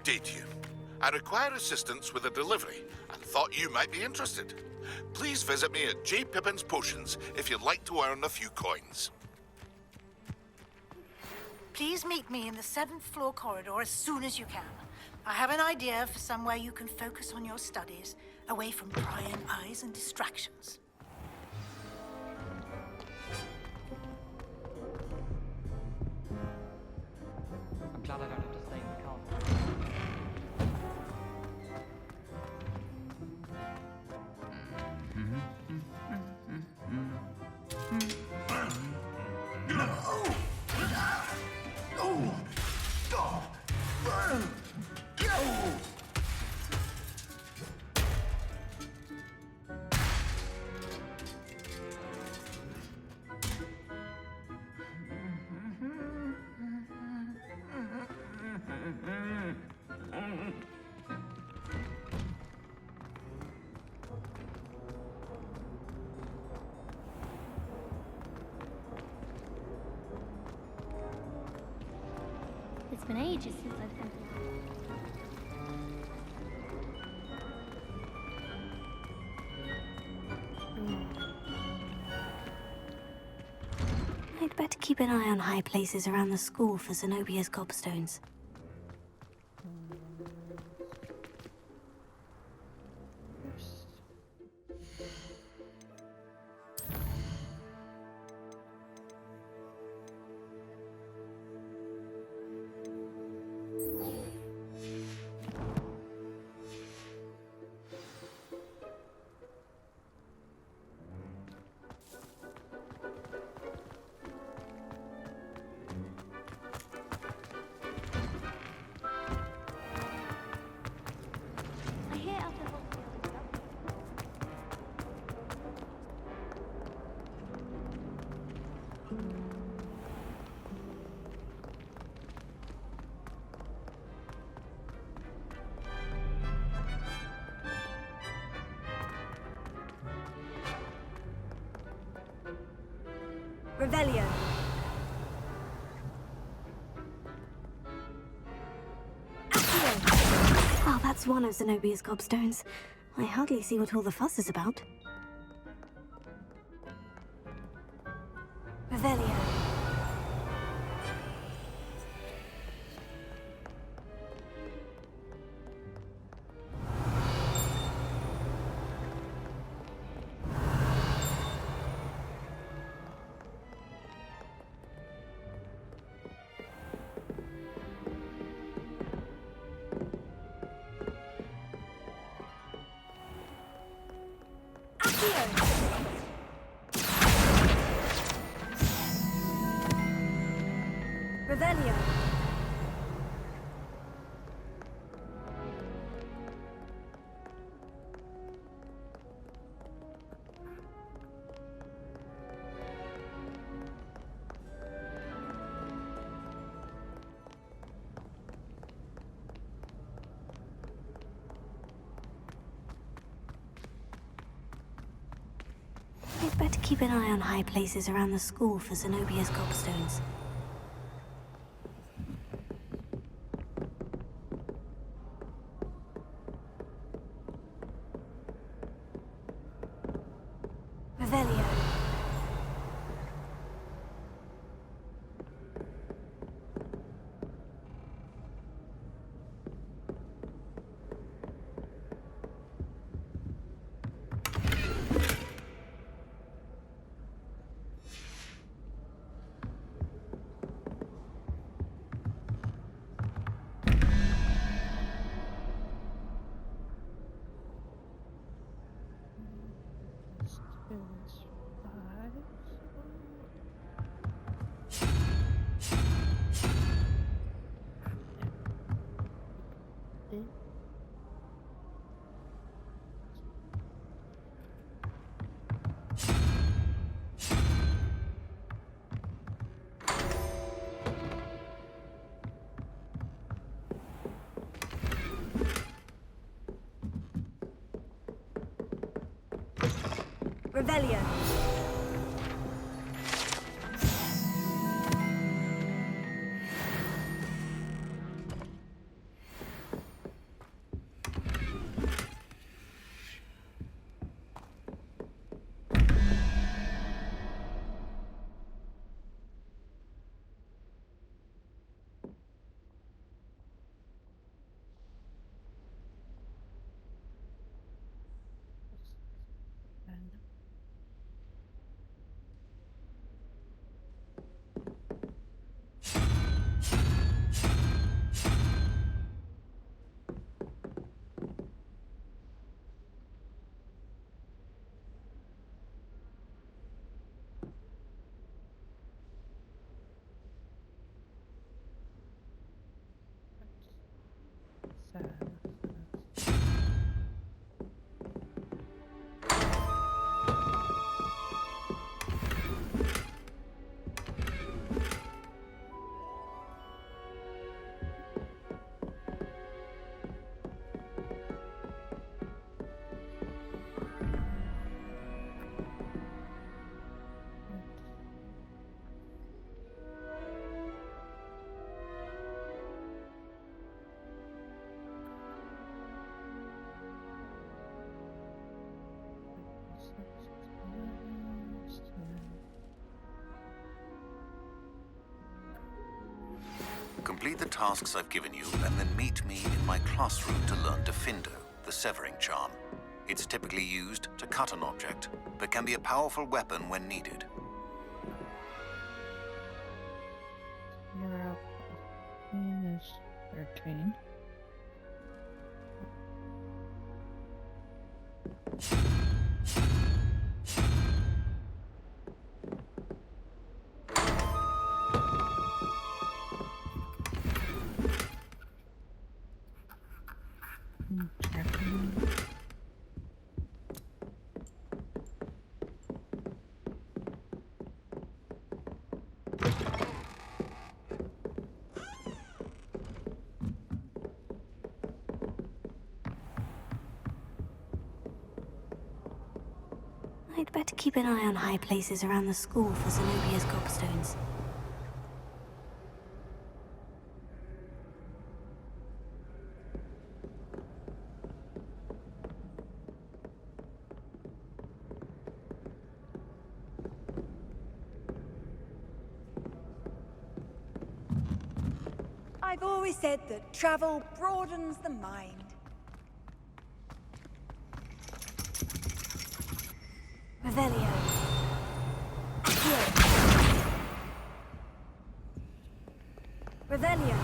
update you. I require assistance with a delivery and thought you might be interested. Please visit me at J. Pippin's Potions if you'd like to earn a few coins. Please meet me in the 7th floor corridor as soon as you can. I have an idea for somewhere you can focus on your studies, away from prying eyes and distractions. I'm glad I don't have to stay in the car. It's been ages since I've come here. I'd better keep an eye on high places around the school for Zenobia's gobstones. I hear out of hospital. Revelio. Oh, that's one of Zenobia's gobstones. I hardly see what all the fuss is about. Revelio. Revelio. I'd better keep an eye on high places around the school for Zenobia's gobstones. Revelio. Revelio. Complete the tasks I've given you, and then meet me in my classroom to learn Diffindo, the severing charm. It's typically used to cut an object, but can be a powerful weapon when needed. Your name is 13. I'd better keep an eye on high places around the school for Zenobia's gobstones. I've always said that travel broadens the mind. Revelio. Here. Revelio.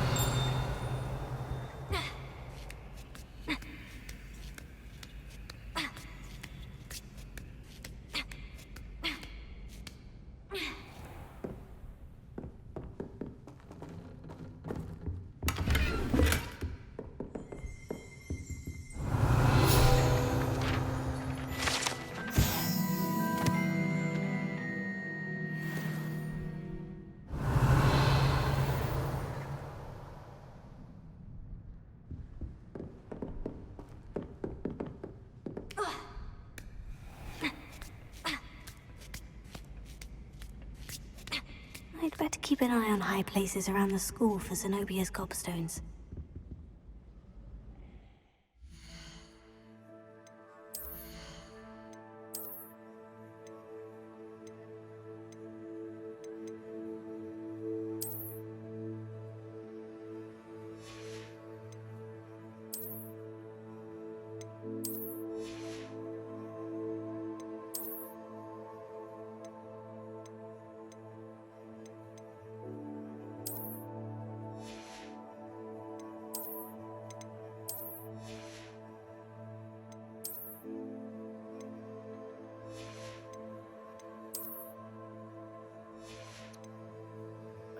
I'd better keep an eye on high places around the school for Zenobia's gobstones.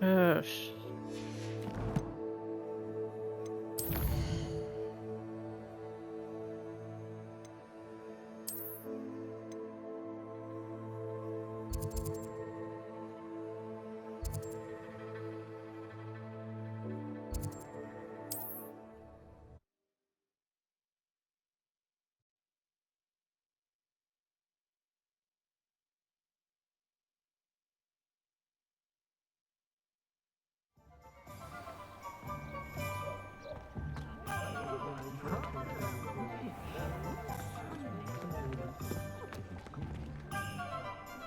Ugh.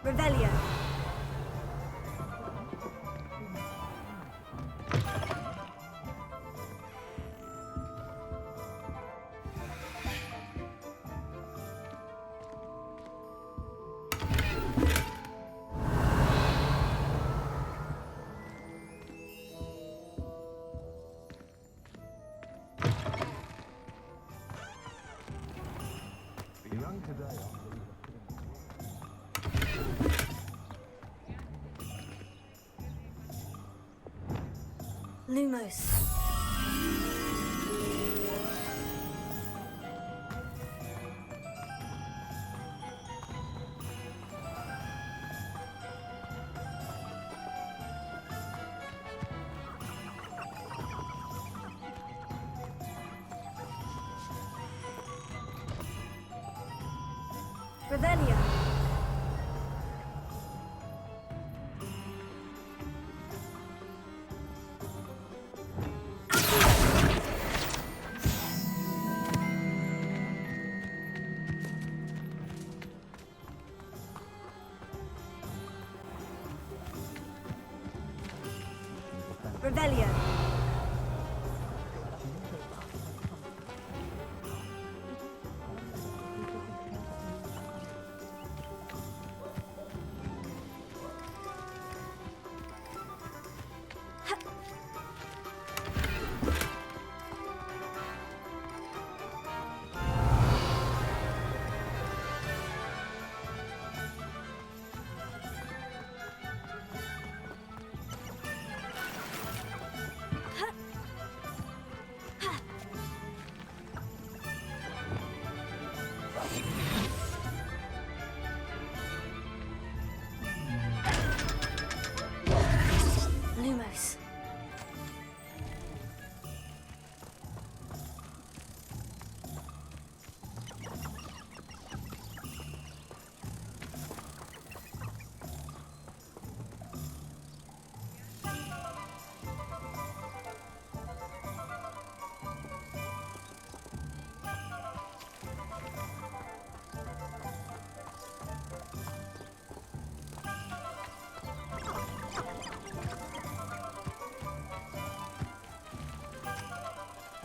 Revelio. Lumos. Revelio. Revelio.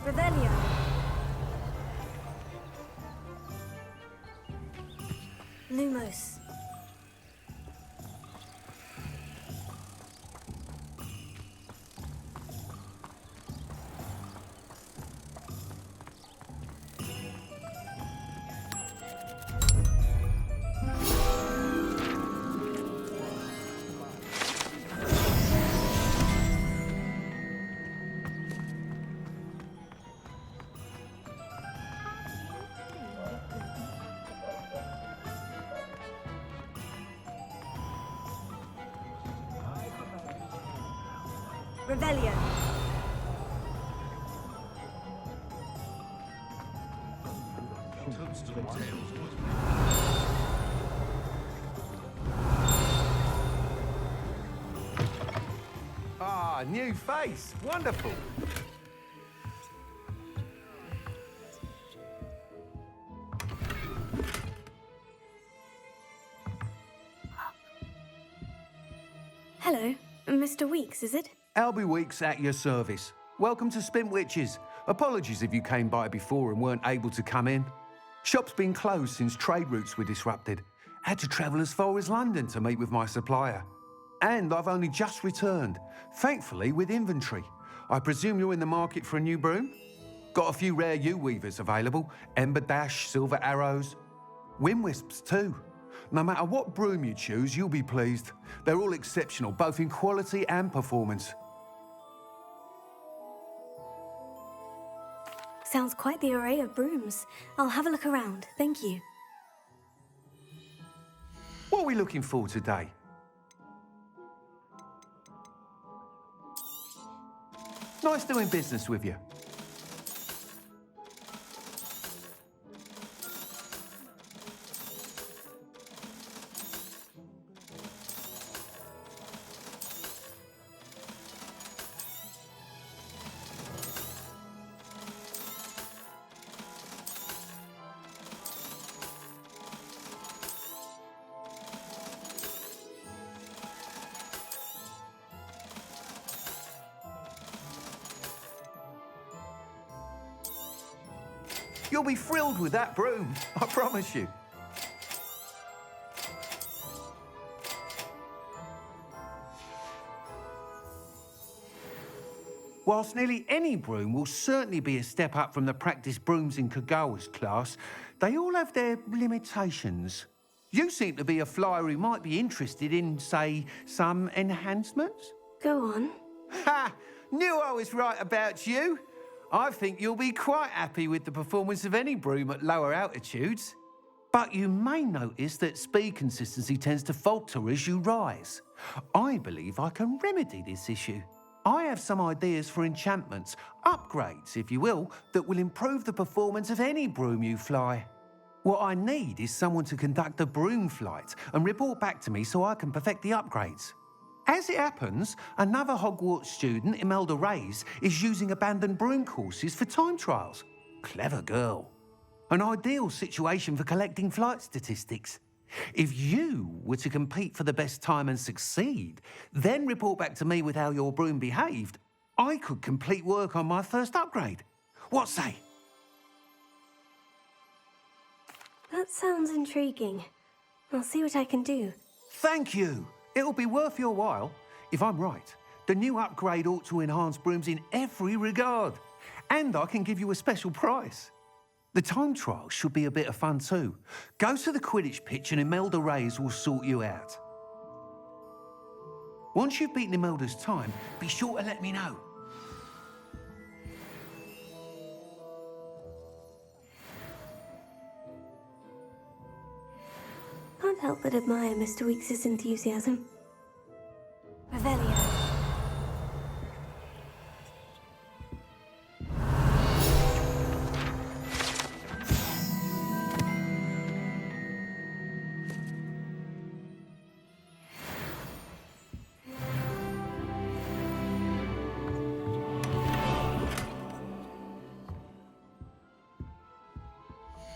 Revelio. Lumos. Revelio. Ah, new face. Wonderful. Hello, Mr. Weeks, is it? Albie Weeks at your service. Welcome to Spin Witches. Apologies if you came by before and weren't able to come in. Shop's been closed since trade routes were disrupted. Had to travel as far as London to meet with my supplier. And I've only just returned, thankfully with inventory. I presume you're in the market for a new broom? Got a few rare U-weavers available. Ember Dash, Silver Arrows. Wind Wisps too. No matter what broom you choose, you'll be pleased. They're all exceptional, both in quality and performance. Sounds quite the array of brooms. I'll have a look around, thank you. What are we looking for today? Nice doing business with you. You'll be thrilled with that broom, I promise you. Whilst nearly any broom will certainly be a step up from the practice brooms in Kagawa's class, they all have their limitations. You seem to be a flyer who might be interested in, say, some enhancements? Go on. Ha! Knew I was right about you. I think you'll be quite happy with the performance of any broom at lower altitudes. But you may notice that speed consistency tends to falter as you rise. I believe I can remedy this issue. I have some ideas for enchantments, upgrades, if you will, that will improve the performance of any broom you fly. What I need is someone to conduct a broom flight and report back to me so I can perfect the upgrades. As it happens, another Hogwarts student, Imelda Reyes, is using abandoned broom courses for time trials. Clever girl. An ideal situation for collecting flight statistics. If you were to compete for the best time and succeed, then report back to me with how your broom behaved, I could complete work on my first upgrade. What say? That sounds intriguing. I'll see what I can do. Thank you. It'll be worth your while. If I'm right, the new upgrade ought to enhance brooms in every regard. And I can give you a special price. The time trial should be a bit of fun too. Go to the Quidditch pitch and Imelda Reyes will sort you out. Once you've beaten Imelda's time, be sure to let me know. Can't help but admire Mr. Weeks' enthusiasm. Revelio.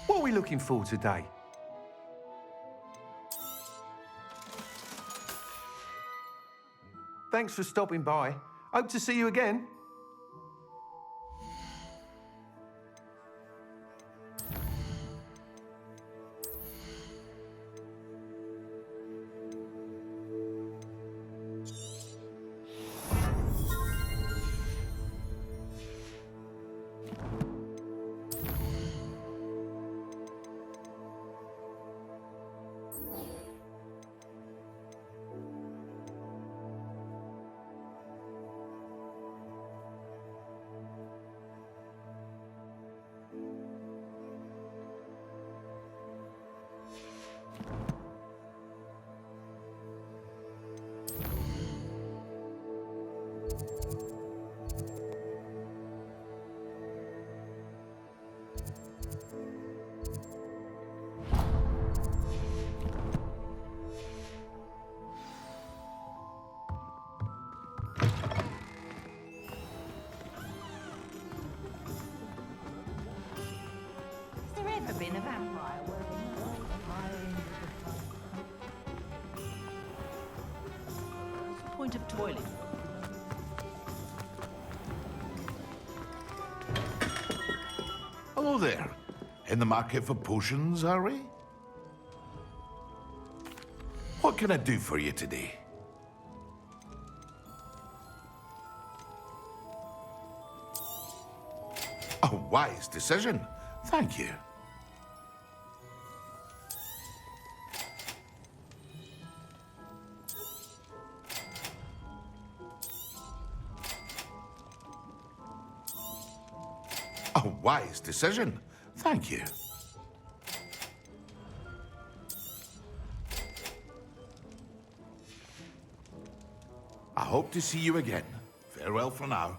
What are we looking for today? Thanks for stopping by. Hope to see you again. a vampire wearing What's the point of toiling? Hello there. In the market for potions, are we? What can I do for you today? A wise decision. Thank you. A wise decision. Thank you. I hope to see you again. Farewell for now.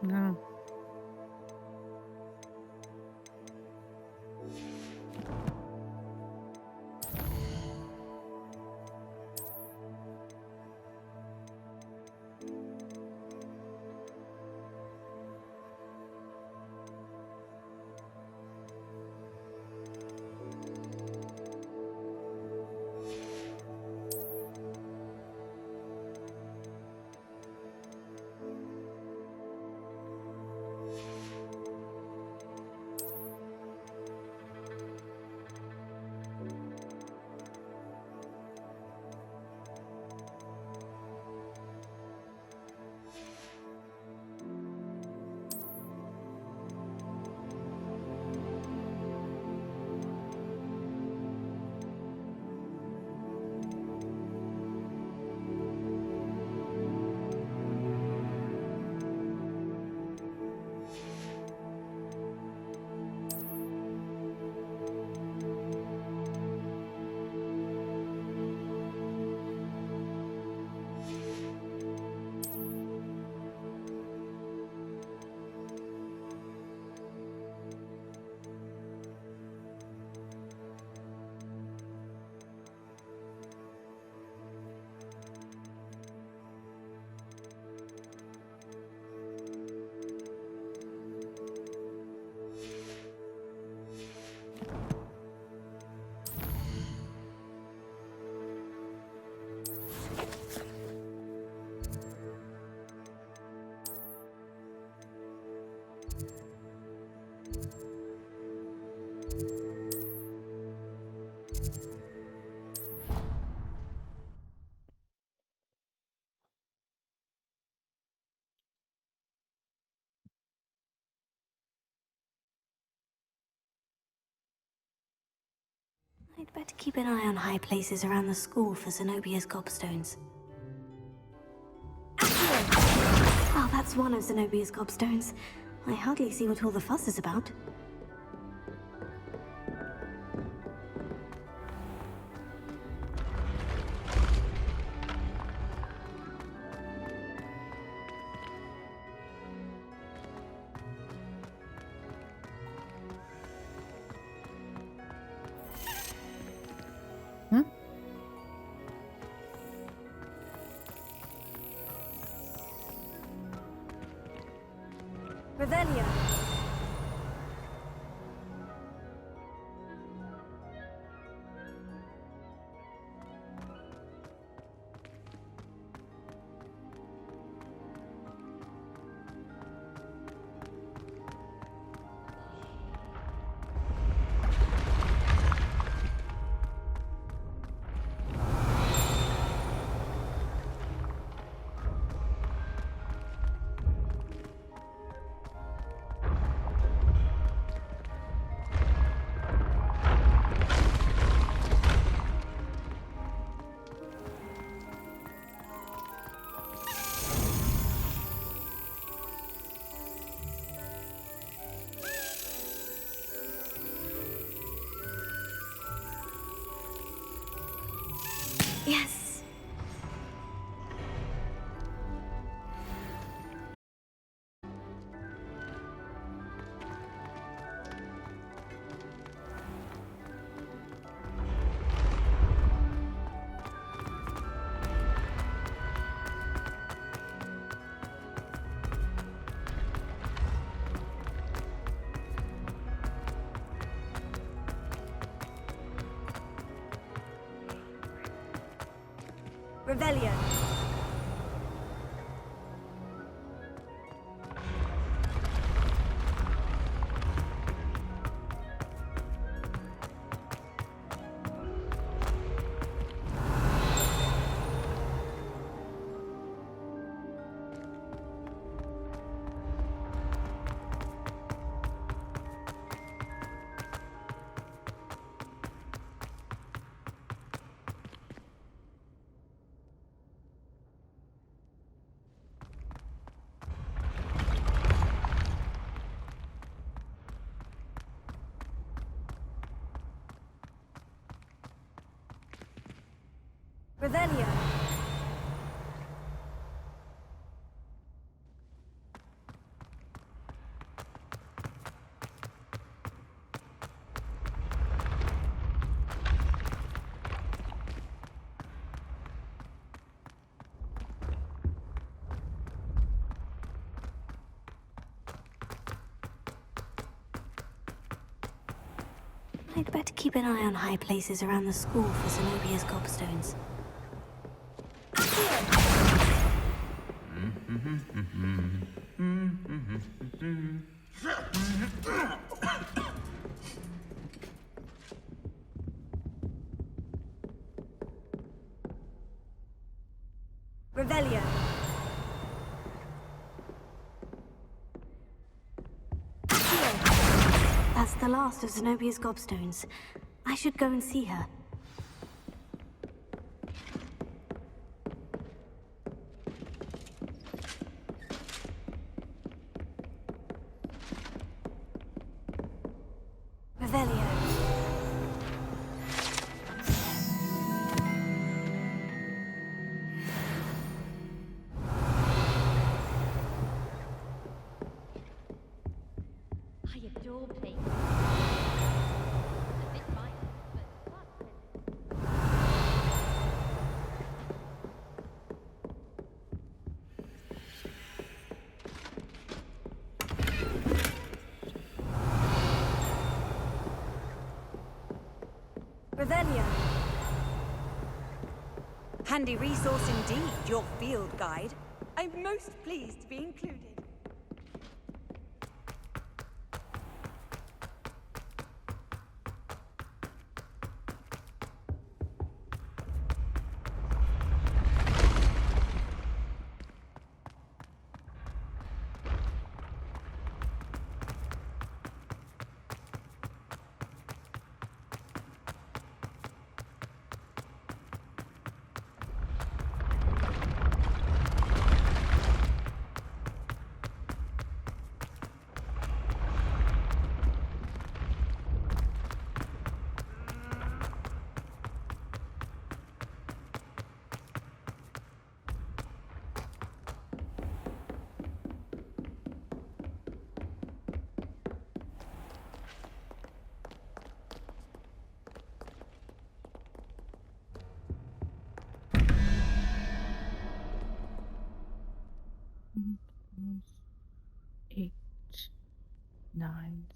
No. I'd better keep an eye on high places around the school for Zenobia's gobstones. Well, that's one of Zenobia's gobstones. I hardly see what all the fuss is about. Revelio. Revelio. Revelio. I'd better keep an eye on high places around the school for Zenobia's gobstones. Revelio. That's the last of Zenobia's gobstones. I should go and see her. Revelio. I adore playing. A bit violent, but Revelio. Handy resource indeed, your field guide. I'm most pleased to be included. Eight, nine.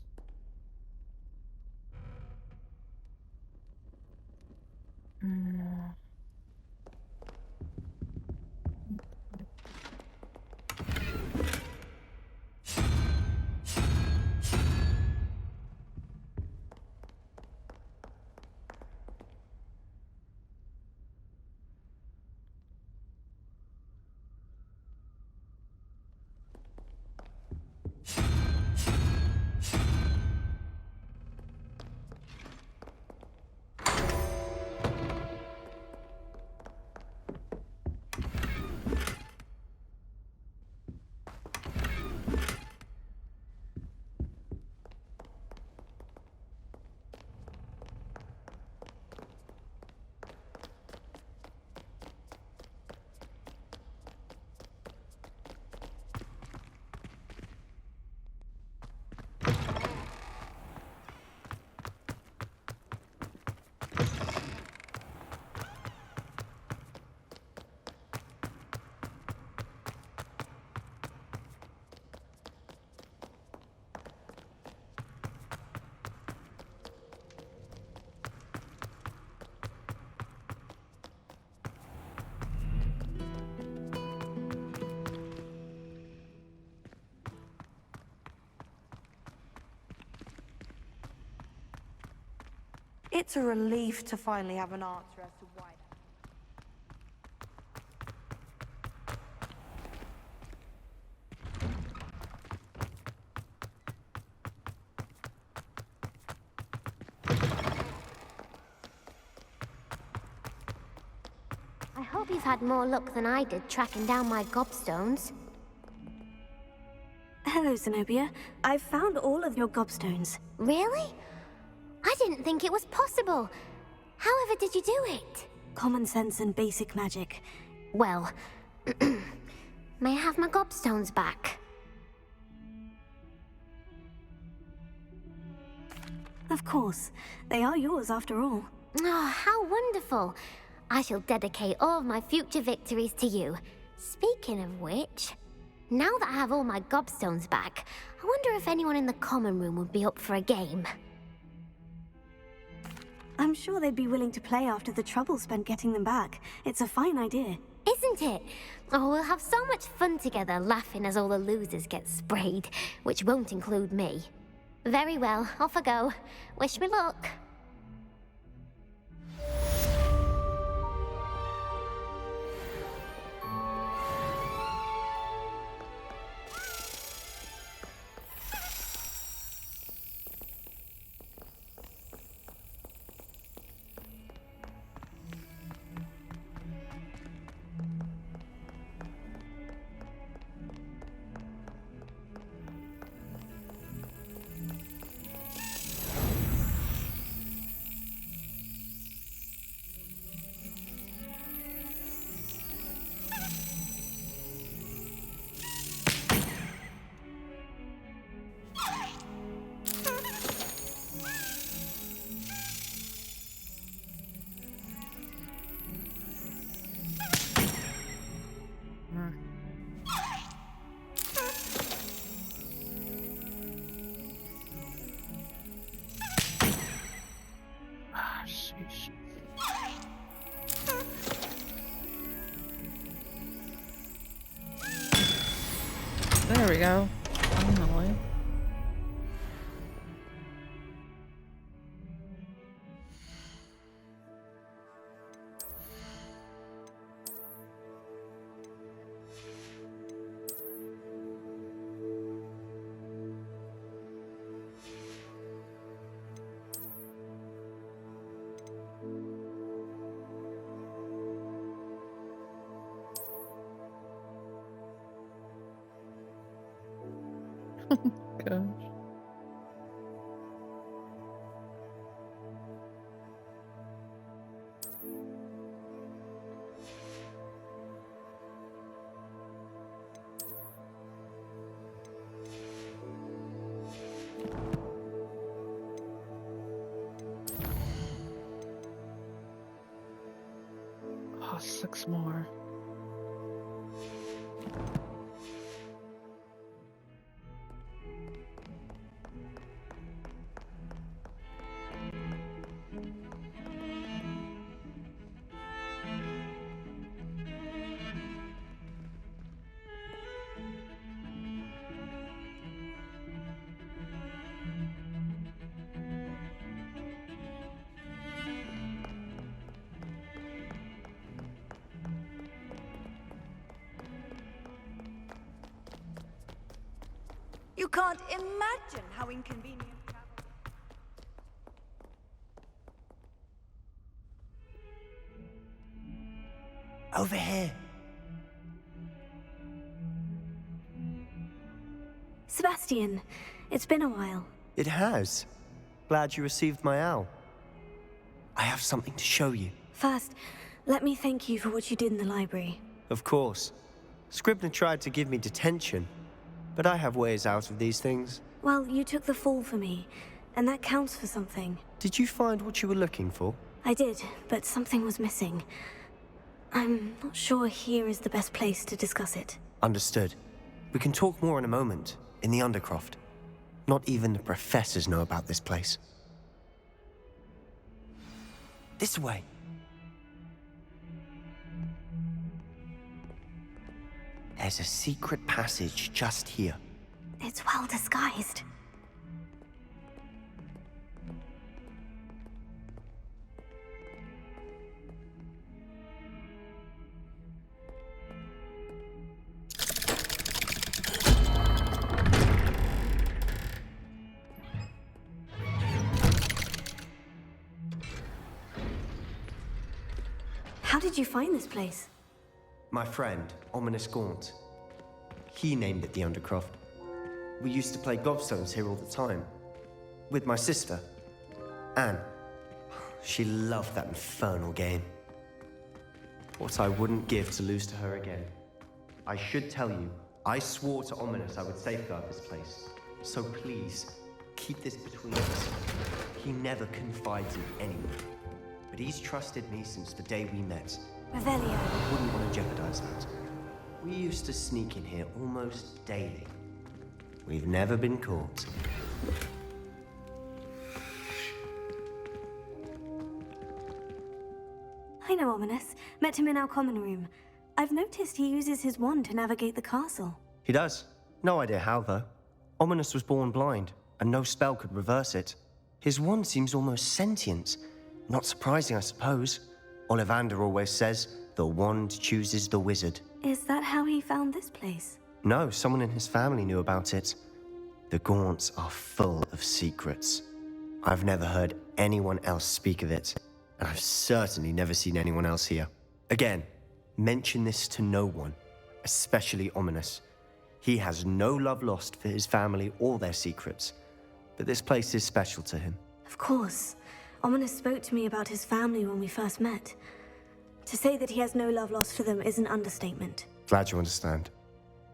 It's a relief to finally have an answer as to why. I hope you've had more luck than I did tracking down my gobstones. Hello, Zenobia. I've found all of your gobstones. Really? I didn't think it was possible. However did you do it? Common sense and basic magic. Well, may I have my gobstones back? Of course. They are yours after all. Oh, how wonderful. I shall dedicate all of my future victories to you. Speaking of which, now that I have all my gobstones back, I wonder if anyone in the common room would be up for a game. I'm sure they'd be willing to play after the trouble spent getting them back. It's a fine idea. Isn't it? Oh, we'll have so much fun together, laughing as all the losers get sprayed, which won't include me. Very well, off I go. Wish me luck. There we go. Finally. Gosh. Oh, 6 more. You can't imagine how inconvenient travel. Over here. Sebastian, it's been a while. It has. Glad you received my owl. I have something to show you. First, let me thank you for what you did in the library. Of course. Scribner tried to give me detention, but I have ways out of these things. Well, you took the fall for me, and that counts for something. Did you find what you were looking for? I did, but something was missing. I'm not sure here is the best place to discuss it. Understood. We can talk more in a moment, in the Undercroft. Not even the professors know about this place. This way. There's a secret passage just here. It's well disguised. How did you find this place? My friend, Ominous Gaunt. He named it the Undercroft. We used to play gobstones here all the time. With my sister, Anne. She loved that infernal game. What I wouldn't give to lose to her again. I should tell you, I swore to Ominous I would safeguard this place. So please, keep this between us. He never confides in anyone. But he's trusted me since the day we met. Revelio. I wouldn't want to jeopardize that. We used to sneak in here almost daily. We've never been caught. I know Ominous. Met him in our common room. I've noticed he uses his wand to navigate the castle. He does. No idea how, though. Ominous was born blind, and no spell could reverse it. His wand seems almost sentient. Not surprising, I suppose. Ollivander always says, the wand chooses the wizard. Is that how he found this place? No, someone in his family knew about it. The Gaunts are full of secrets. I've never heard anyone else speak of it, and I've certainly never seen anyone else here. Again, mention this to no one, especially Ominous. He has no love lost for his family or their secrets, but this place is special to him. Of course. Ominous spoke to me about his family when we first met. To say that he has no love lost for them is an understatement. Glad you understand.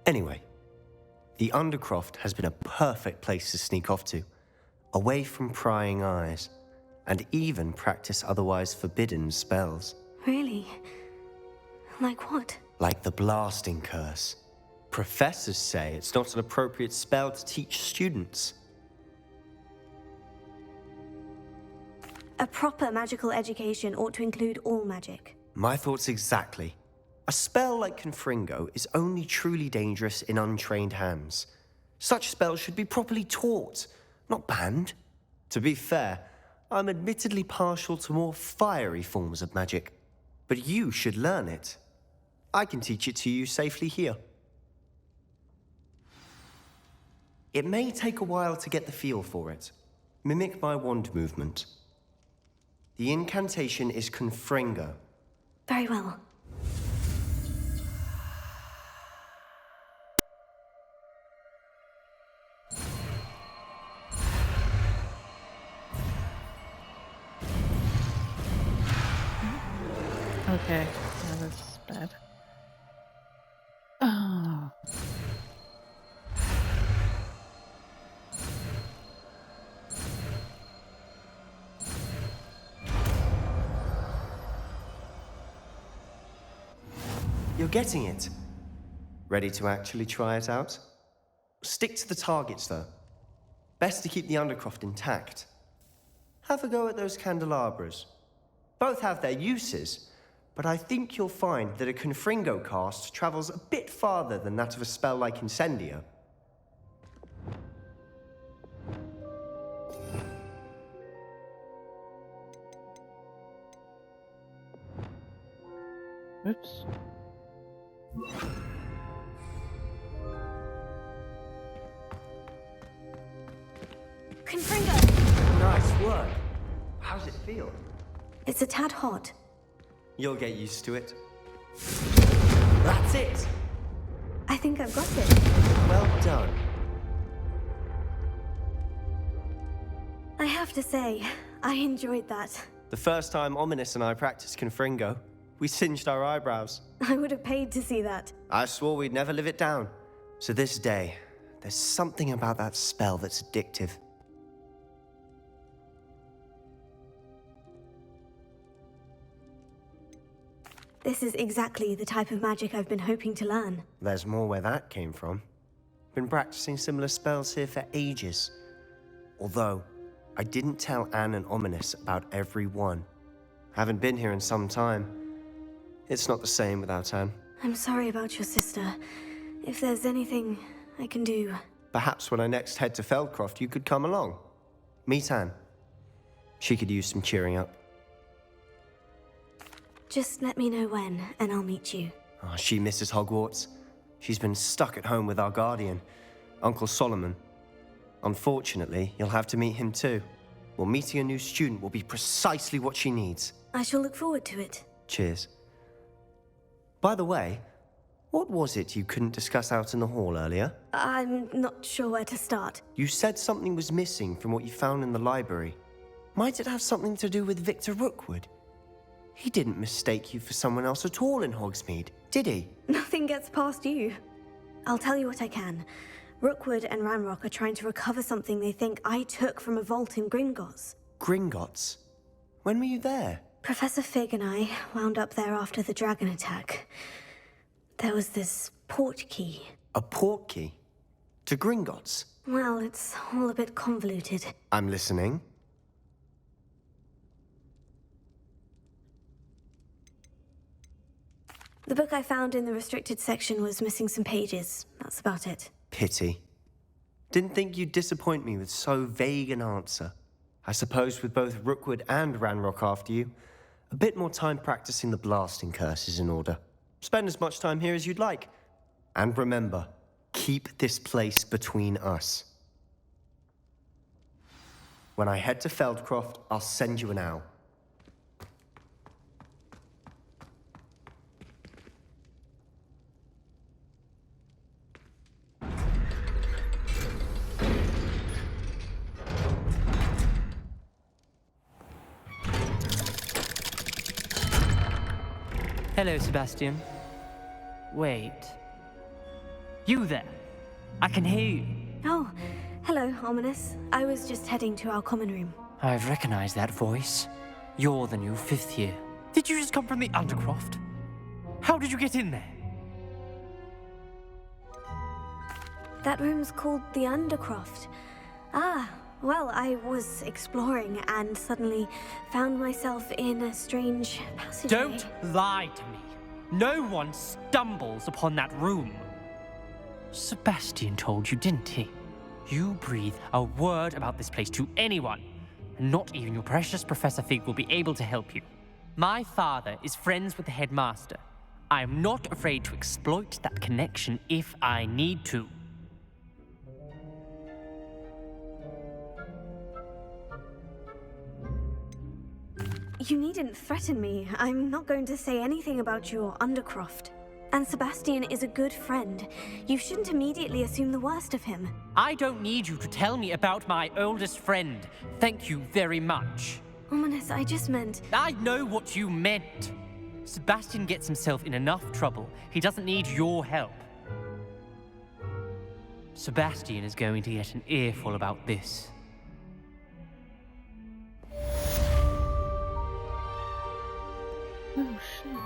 Anyway, the Undercroft has been a perfect place to sneak off to, away from prying eyes, and even practice otherwise forbidden spells. Really? Like what? Like the blasting curse. Professors say it's not an appropriate spell to teach students. A proper magical education ought to include all magic. My thoughts exactly. A spell like Confringo is only truly dangerous in untrained hands. Such spells should be properly taught, not banned. To be fair, I'm admittedly partial to more fiery forms of magic, but you should learn it. I can teach it to you safely here. It may take a while to get the feel for it. Mimic my wand movement. The incantation is Confringo. Very well. Okay, that was bad. Oh. You're getting it. Ready to actually try it out? Stick to the targets, though. Best to keep the Undercroft intact. Have a go at those candelabras. Both have their uses, but I think you'll find that a Confringo cast travels a bit farther than that of a spell like Incendio. Oops. Confringo! Nice work. How's it feel? It's a tad hot. You'll get used to it. That's it! I think I've got it. Well done. I have to say, I enjoyed that. The first time Ominous and I practiced Confringo, we singed our eyebrows. I would have paid to see that. I swore we'd never live it down. So this day, there's something about that spell that's addictive. This is exactly the type of magic I've been hoping to learn. There's more where that came from. Been practicing similar spells here for ages. Although, I didn't tell Anne and Ominous about every one. Haven't been here in some time. It's not the same without Anne. I'm sorry about your sister. If there's anything I can do... Perhaps when I next head to Feldcroft, you could come along. Meet Anne. She could use some cheering up. Just let me know when, and I'll meet you. Oh, she misses Hogwarts. She's been stuck at home with our guardian, Uncle Solomon. Unfortunately, you'll have to meet him too. Well, meeting a new student will be precisely what she needs. I shall look forward to it. Cheers. By the way, what was it you couldn't discuss out in the hall earlier? I'm not sure where to start. You said something was missing from what you found in the library. Might it have something to do with Victor Rookwood? He didn't mistake you for someone else at all in Hogsmeade, did he? Nothing gets past you. I'll tell you what I can. Rookwood and Ranrock are trying to recover something they think I took from a vault in Gringotts. Gringotts? When were you there? Professor Fig and I wound up there after the dragon attack. There was this port key. A port key? To Gringotts? Well, it's all a bit convoluted. I'm listening. The book I found in the restricted section was missing some pages. That's about it. Pity. Didn't think you'd disappoint me with so vague an answer. I suppose with both Rookwood and Ranrock after you, a bit more time practicing the blasting curse is in order. Spend as much time here as you'd like. And remember, keep this place between us. When I head to Feldcroft, I'll send you an owl. Hello, Sebastian. Wait. You there? I can hear you. Oh, hello, Ominous. I was just heading to our common room. I've recognized that voice. You're the new 5th year. Did you just come from the Undercroft? How did you get in there? That room's called the Undercroft. Ah, well, I was exploring and suddenly found myself in a strange passageway. Don't lie to me. No one stumbles upon that room. Sebastian told you, didn't he? You breathe a word about this place to anyone, and not even your precious Professor Fig will be able to help you. My father is friends with the headmaster. I am not afraid to exploit that connection if I need to. You needn't threaten me. I'm not going to say anything about your Undercroft. And Sebastian is a good friend. You shouldn't immediately assume the worst of him. I don't need you to tell me about my oldest friend. Thank you very much. Ominous, I just meant... I know what you meant. Sebastian gets himself in enough trouble. He doesn't need your help. Sebastian is going to get an earful about this. Oh, shit.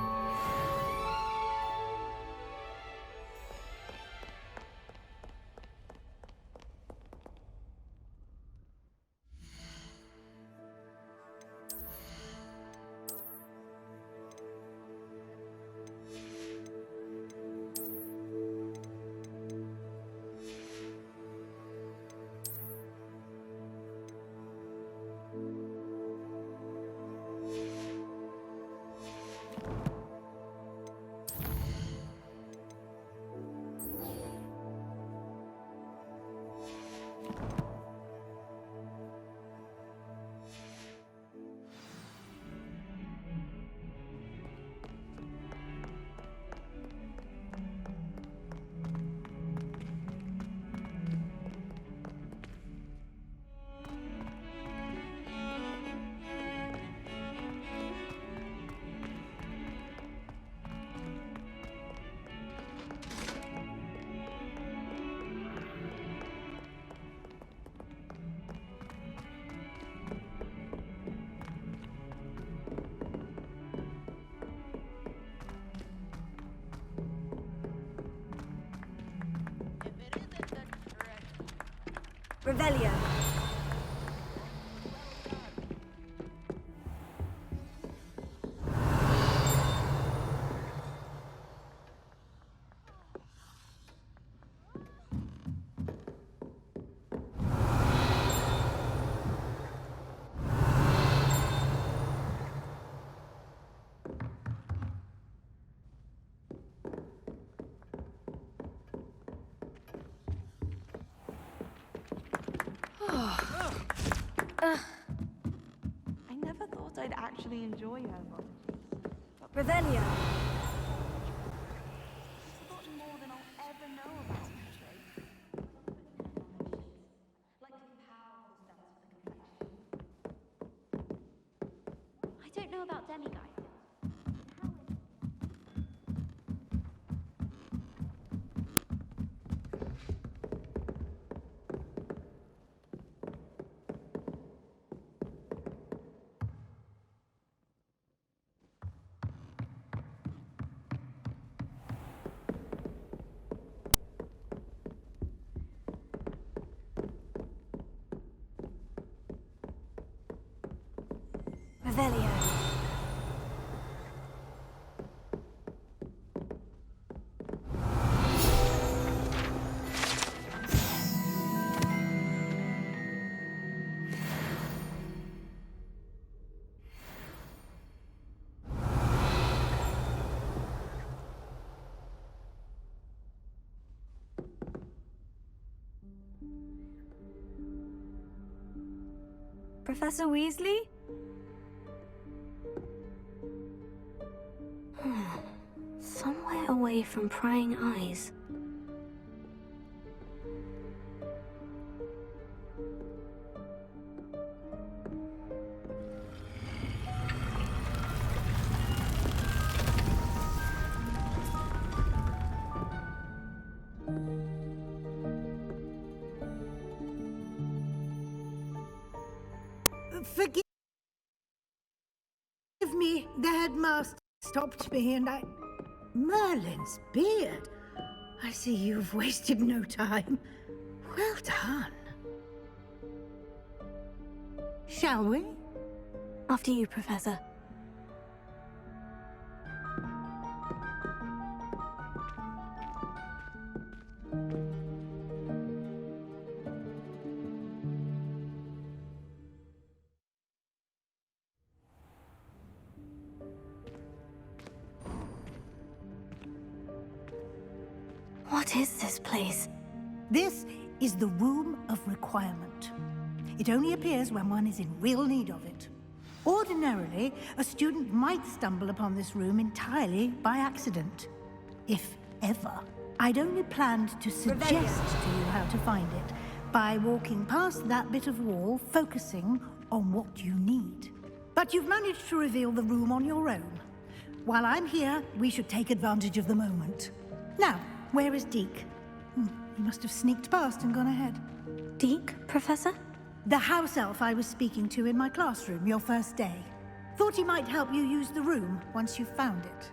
Revelio. I never thought I'd actually enjoy herbology. Revelio. don't know about demigods. Revelio. Professor Weasley? Somewhere away from prying eyes. Forgive me, the headmaster stopped me and I... Merlin's beard. I see you've wasted no time. Well done. Shall we? After you, Professor. What is this place? This is the Room of Requirement. It only appears when one is in real need of it. Ordinarily, a student might stumble upon this room entirely by accident. If ever. I'd only planned to suggest to you how to find it by walking past that bit of wall, focusing on what you need. But you've managed to reveal the room on your own. While I'm here, we should take advantage of the moment. Now, where is Deke? He must have sneaked past and gone ahead. Deke, Professor? The house elf I was speaking to in my classroom your first day. Thought he might help you use the room once you found it.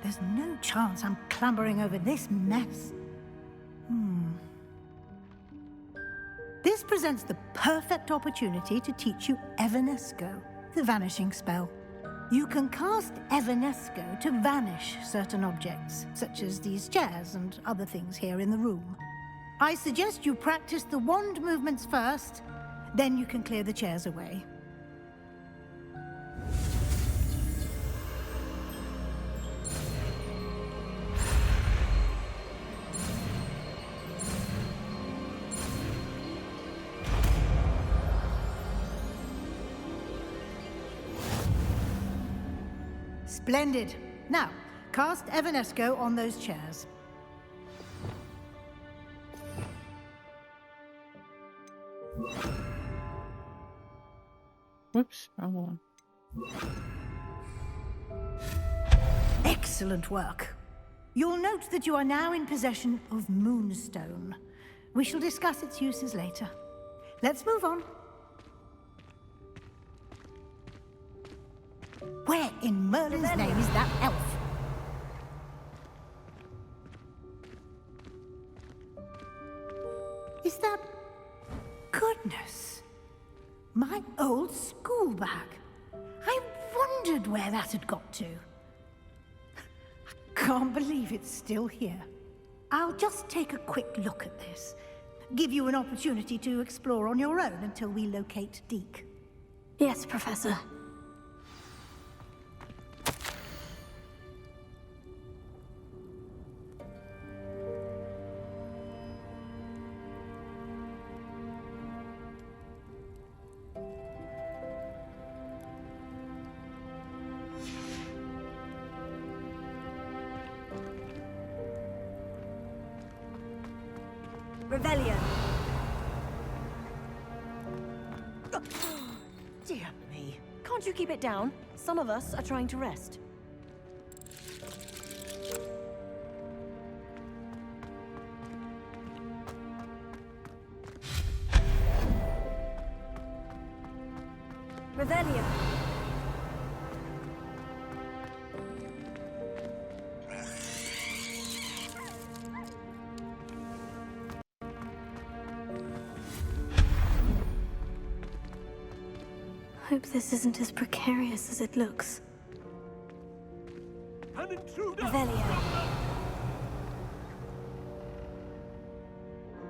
There's no chance I'm clambering over this mess. This presents the perfect opportunity to teach you Evanesco, the vanishing spell. You can cast Evanesco to vanish certain objects, such as these chairs and other things here in the room. I suggest you practice the wand movements first, then you can clear the chairs away. Splendid. Now, cast Evanesco on those chairs. Whoops, wrong one. Excellent work. You'll note that you are now in possession of Moonstone. We shall discuss its uses later. Let's move on. Where in Merlin's name is that elf? Is that... Goodness. My old school bag. I wondered where that had got to. I can't believe it's still here. I'll just take a quick look at this. Give you an opportunity to explore on your own until we locate Deke. Yes, Professor. Revelio. you keep it down? Some of us are trying to rest. Revelio. Hope this isn't as precarious as it looks. An intruder! Revelio.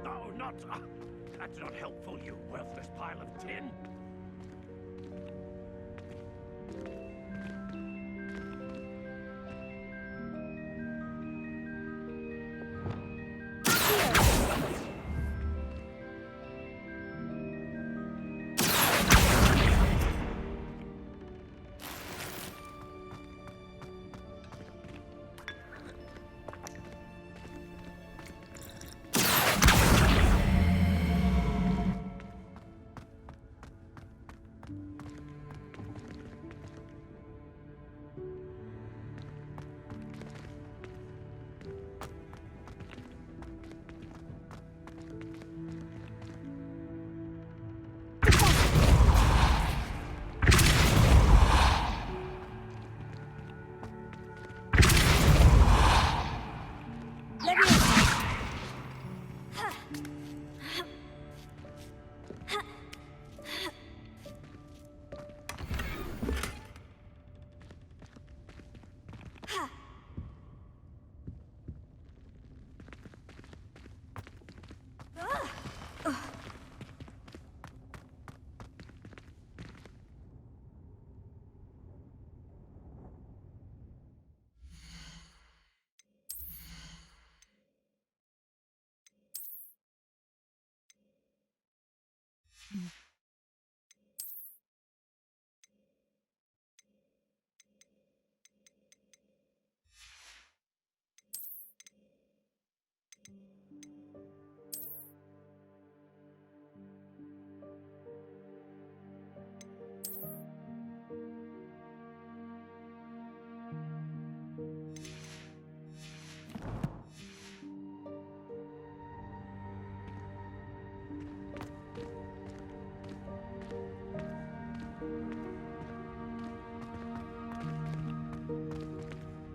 No, not... that's not helpful, you worthless pile of tin.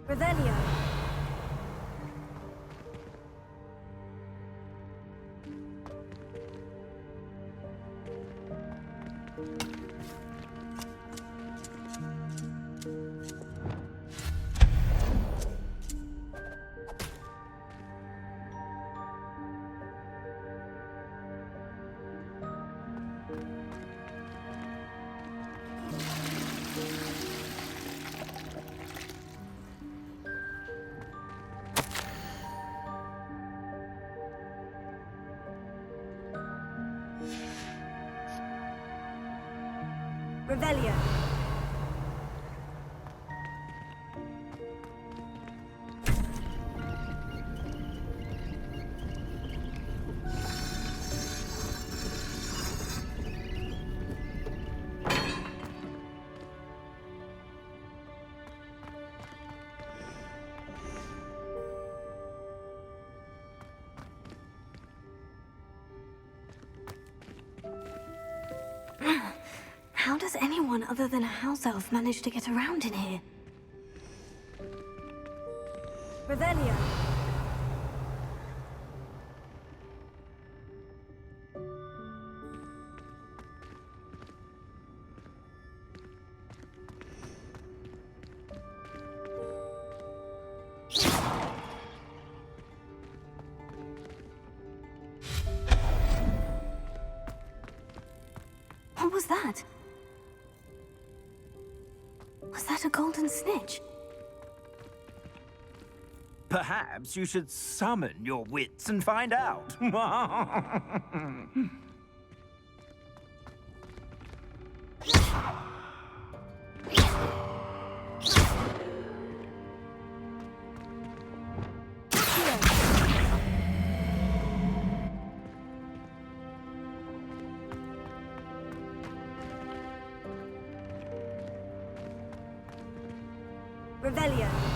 Revelio. Revelio. How does anyone other than a house elf manage to get around in here? Revelio. What was that? Was that a golden snitch? Perhaps you should summon your wits and find out. Revelio.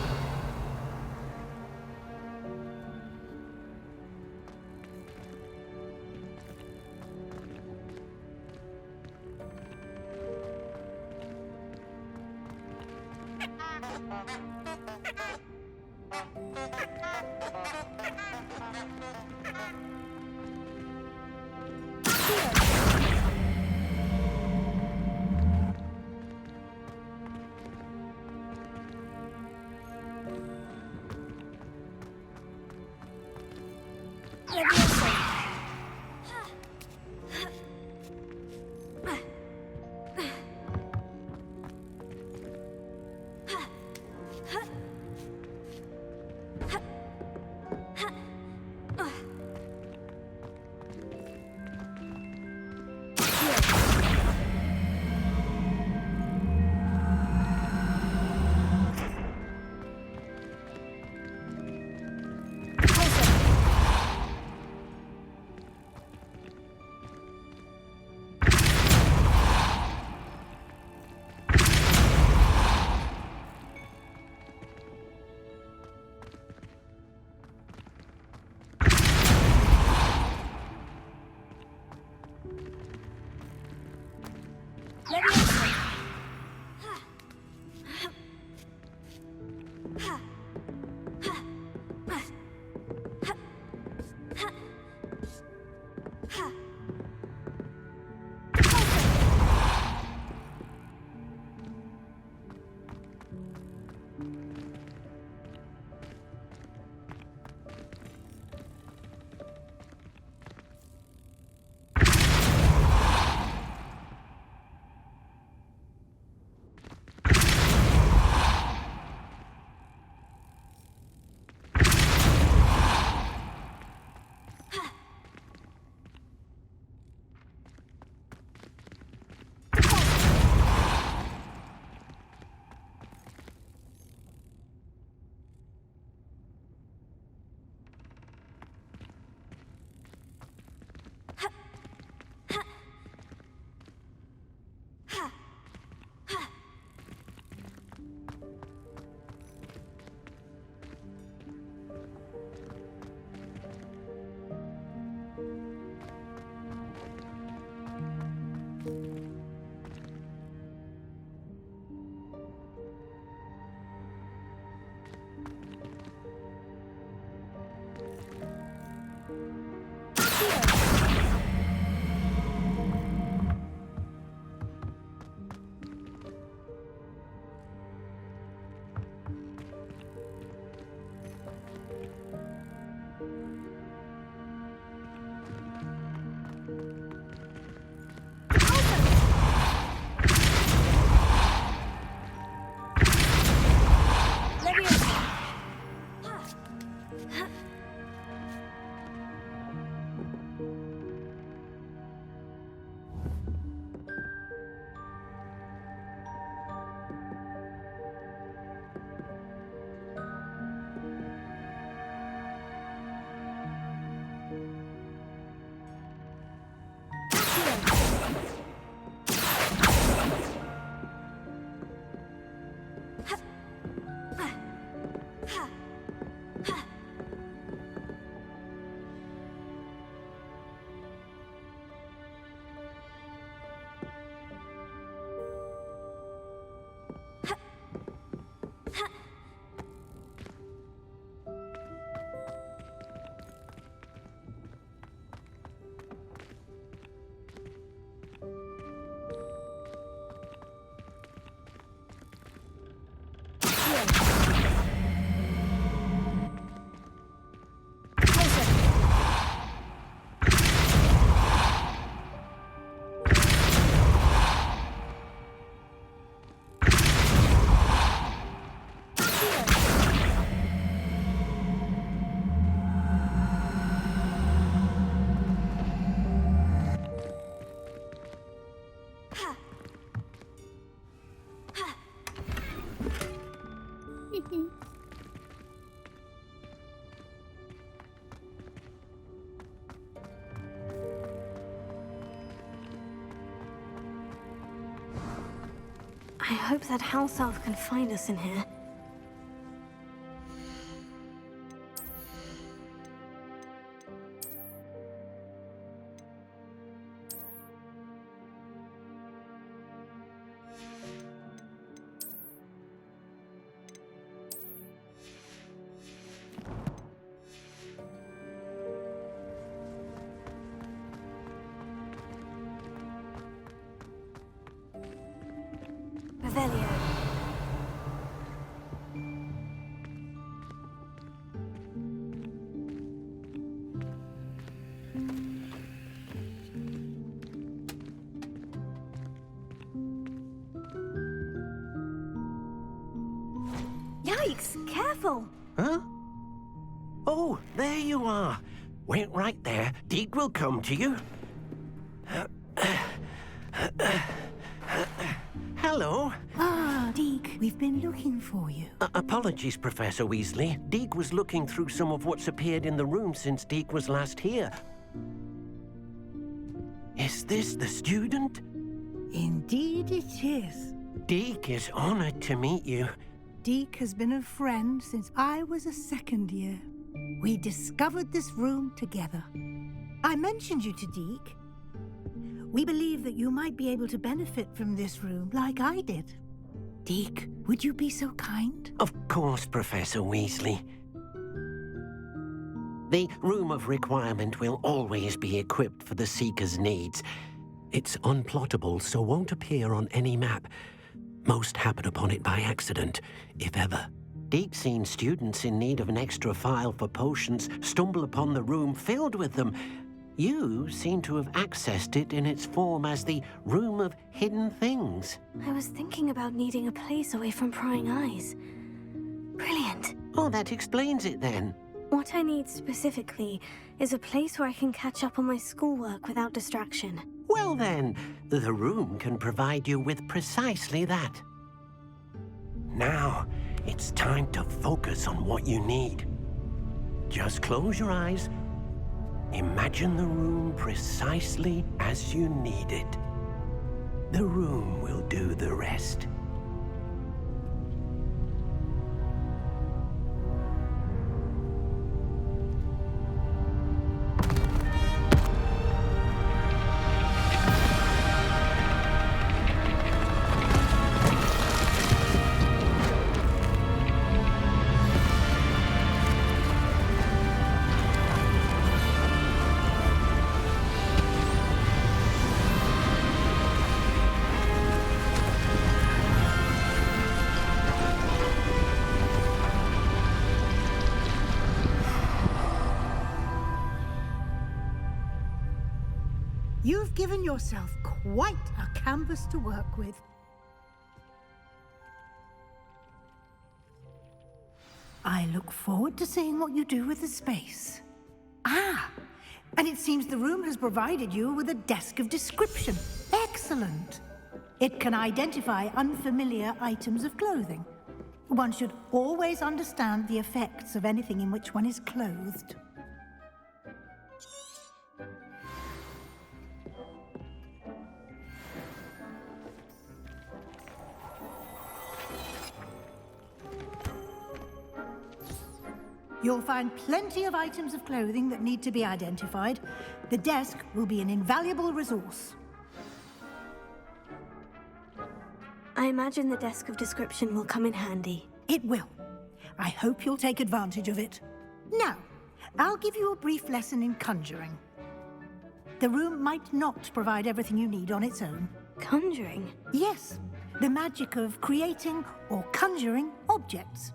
I hope that house elf can find us in here. Revelio. Yikes! Careful! Huh? Oh, there you are. Wait right there. Deke will come to you. Hello. Ah, Deke, we've been looking for you. Apologies, Professor Weasley. Deke was looking through some of what's appeared in the room since Deke was last here. Is this the student? Indeed it is. Deke is honored to meet you. Deke has been a friend since I was a second year. We discovered this room together. I mentioned you to Deke. We believe that you might be able to benefit from this room like I did. Deke, would you be so kind? Of course, Professor Weasley. The Room of Requirement will always be equipped for the Seeker's needs. It's unplottable, so won't appear on any map. Most happen upon it by accident, if ever. Deke's seen students in need of an extra file for potions stumble upon the room filled with them. You seem to have accessed it in its form as the Room of Hidden Things. I was thinking about needing a place away from prying eyes. Brilliant. Oh, that explains it then. What I need specifically is a place where I can catch up on my schoolwork without distraction. Well then, the room can provide you with precisely that. Now, it's time to focus on what you need. Just close your eyes. Imagine the room precisely as you need it. The room will do the rest. You've given yourself quite a canvas to work with. I look forward to seeing what you do with the space. Ah, and it seems the room has provided you with a desk of description. Excellent. It can identify unfamiliar items of clothing. One should always understand the effects of anything in which one is clothed. You'll find plenty of items of clothing that need to be identified. The desk will be an invaluable resource. I imagine the desk of description will come in handy. It will. I hope you'll take advantage of it. Now, I'll give you a brief lesson in conjuring. The room might not provide everything you need on its own. Conjuring? Yes, the magic of creating or conjuring objects.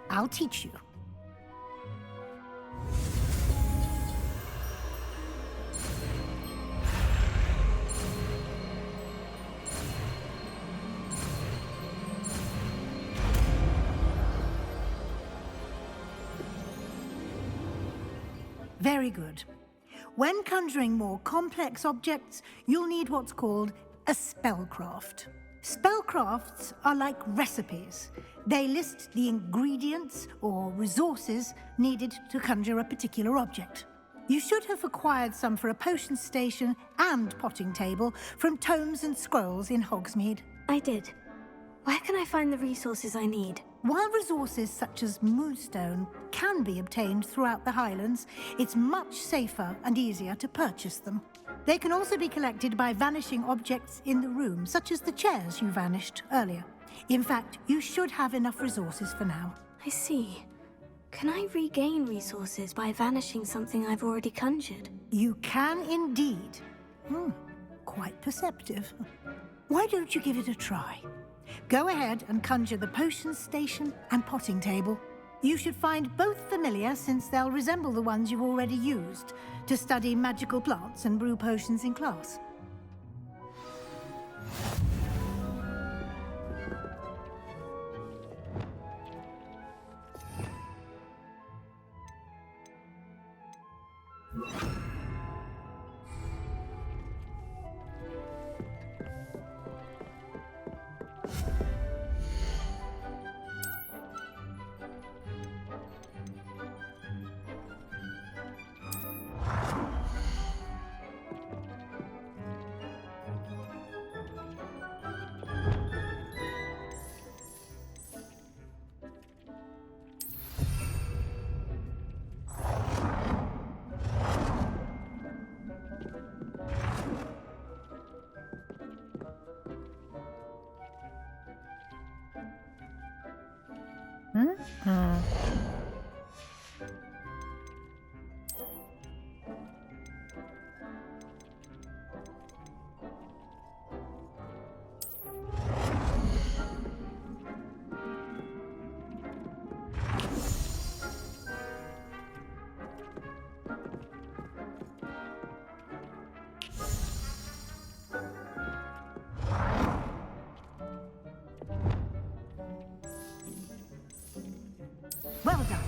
I'll teach you. Very good. When conjuring more complex objects, you'll need what's called a spellcraft. Spellcrafts are like recipes. They list the ingredients or resources needed to conjure a particular object. You should have acquired some for a potion station and potting table from tomes and scrolls in Hogsmeade. I did. Where can I find the resources I need? While resources such as Moonstone can be obtained throughout the Highlands, it's much safer and easier to purchase them. They can also be collected by vanishing objects in the room, such as the chairs you vanished earlier. In fact, you should have enough resources for now. I see. Can I regain resources by vanishing something I've already conjured? You can indeed. Quite perceptive. Why don't you give it a try? Go ahead and conjure the potion station and potting table. You should find both familiar since they'll resemble the ones you've already used to study magical plants and brew potions in class. Well done.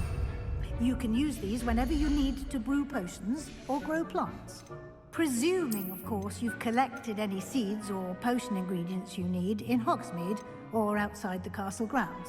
You can use these whenever you need to brew potions or grow plants. Presuming, of course, you've collected any seeds or potion ingredients you need in Hogsmeade or outside the castle grounds.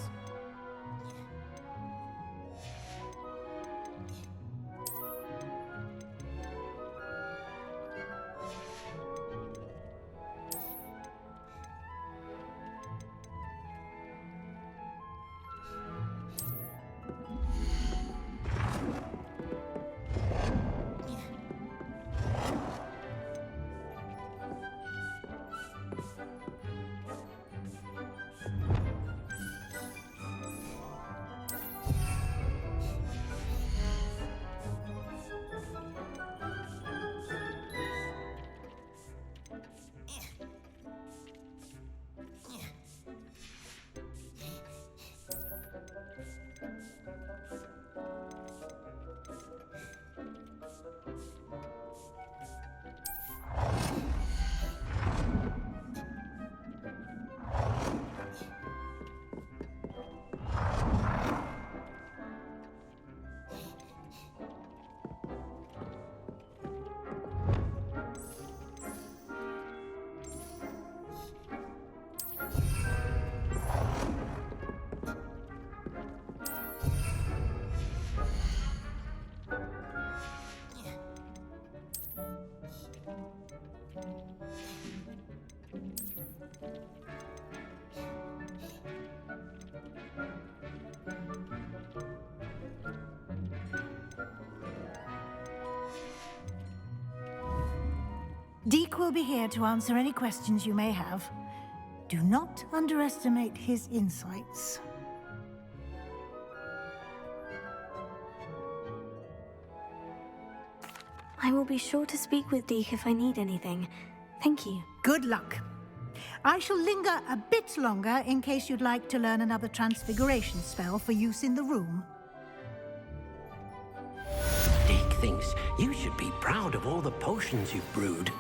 Deke will be here to answer any questions you may have. Do not underestimate his insights. I will be sure to speak with Deke if I need anything. Thank you. Good luck. I shall linger a bit longer in case you'd like to learn another transfiguration spell for use in the room. Deke thinks you should be proud of all the potions you've brewed.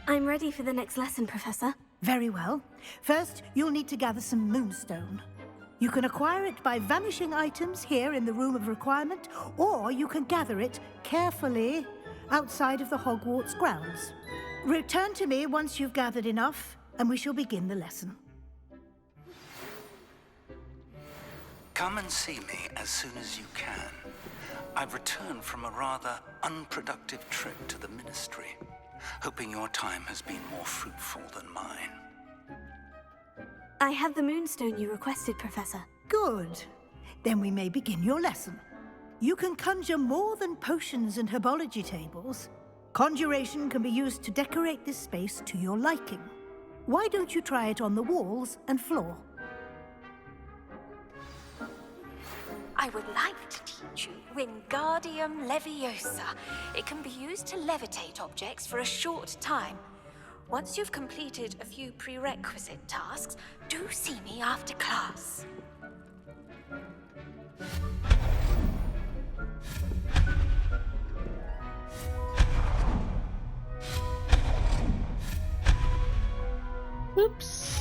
I'm ready for the next lesson, Professor. Very well. First, you'll need to gather some moonstone. You can acquire it by vanishing items here in the Room of Requirement, or you can gather it carefully outside of the Hogwarts grounds. Return to me once you've gathered enough, and we shall begin the lesson. Come and see me as soon as you can. I've returned from a rather unproductive trip to the Ministry, hoping your time has been more fruitful than mine. I have the moonstone you requested, Professor. Good. Then we may begin your lesson. You can conjure more than potions and herbology tables. Conjuration can be used to decorate this space to your liking. Why don't you try it on the walls and floor? I would like to teach you Wingardium Leviosa. It can be used to levitate objects for a short time. Once you've completed a few prerequisite tasks, do see me after class. Oops.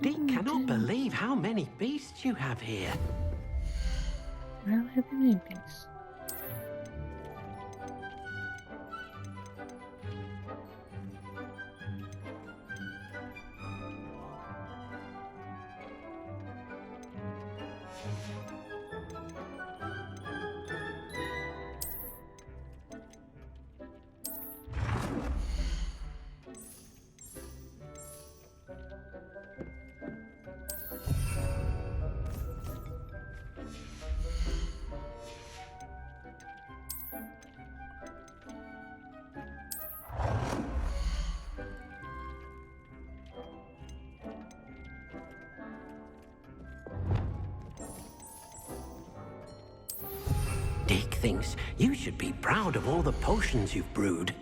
Deke cannot believe how many beasts you have here. How many beasts? Deke thinks you should be proud of all the potions you've brewed.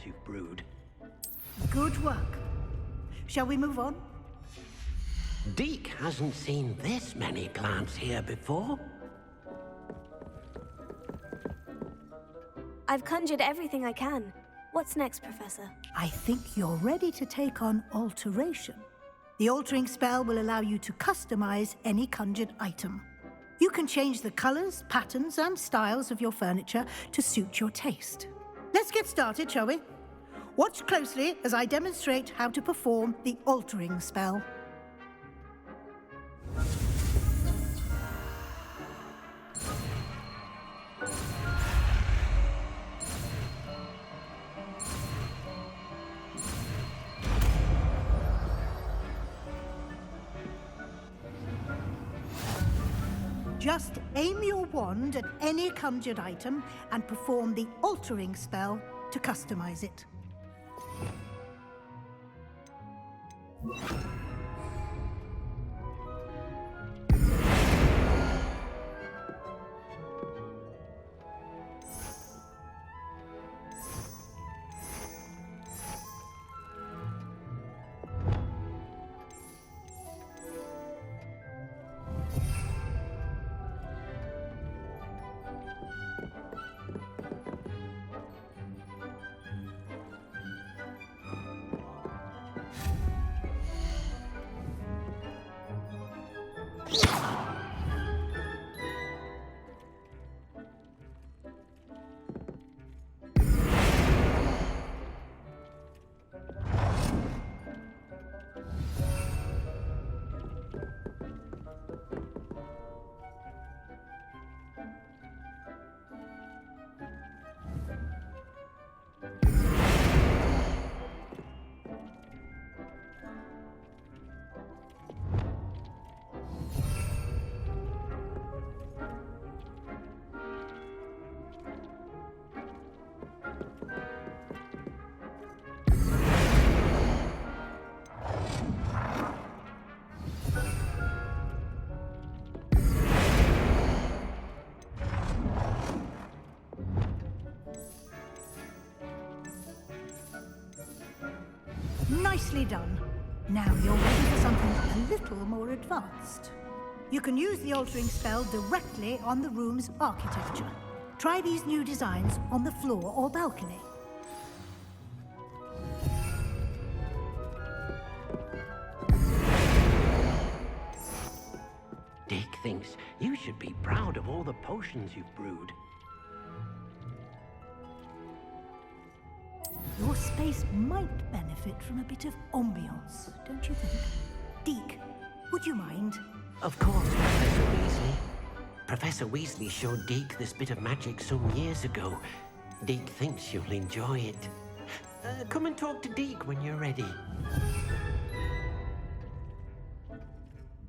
You've brewed. Good work. Shall we move on? Deke hasn't seen this many plants here before. I've conjured everything I can. What's next, Professor? I think you're ready to take on alteration. The altering spell will allow you to customize any conjured item. You can change the colors, patterns, and styles of your furniture to suit your taste. Let's get started, shall we? Watch closely as I demonstrate how to perform the altering spell. Just aim your wand at any conjured item and perform the altering spell to customize it. Nicely done. Now you're ready for something a little more advanced. You can use the altering spell directly on the room's architecture. Try these new designs on the floor or balcony. Dick thinks you should be proud of all the potions you've brewed. Your space might benefit from a bit of ambiance, don't you think? Deke, would you mind? Of course, Professor Weasley. Professor Weasley showed Deke this bit of magic some years ago. Deke thinks you'll enjoy it. Come and talk to Deke when you're ready.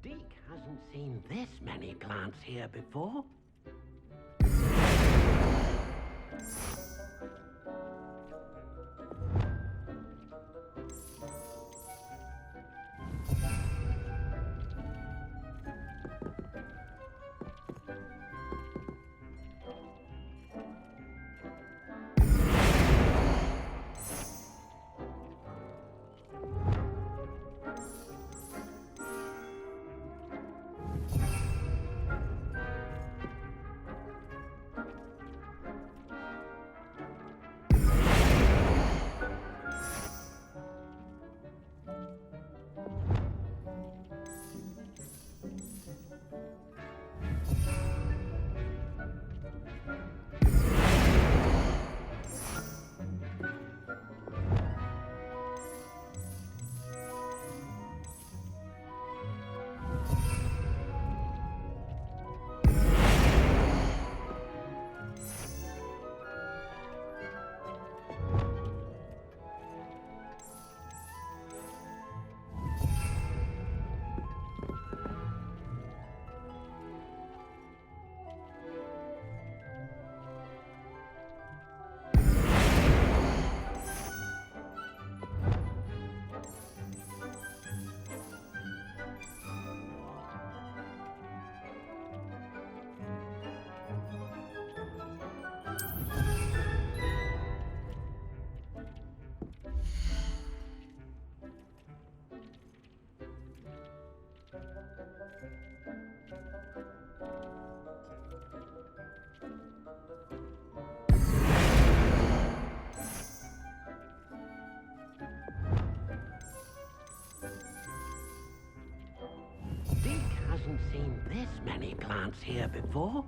Deke hasn't seen this many plants here before. Hasn't seen this many plants here before.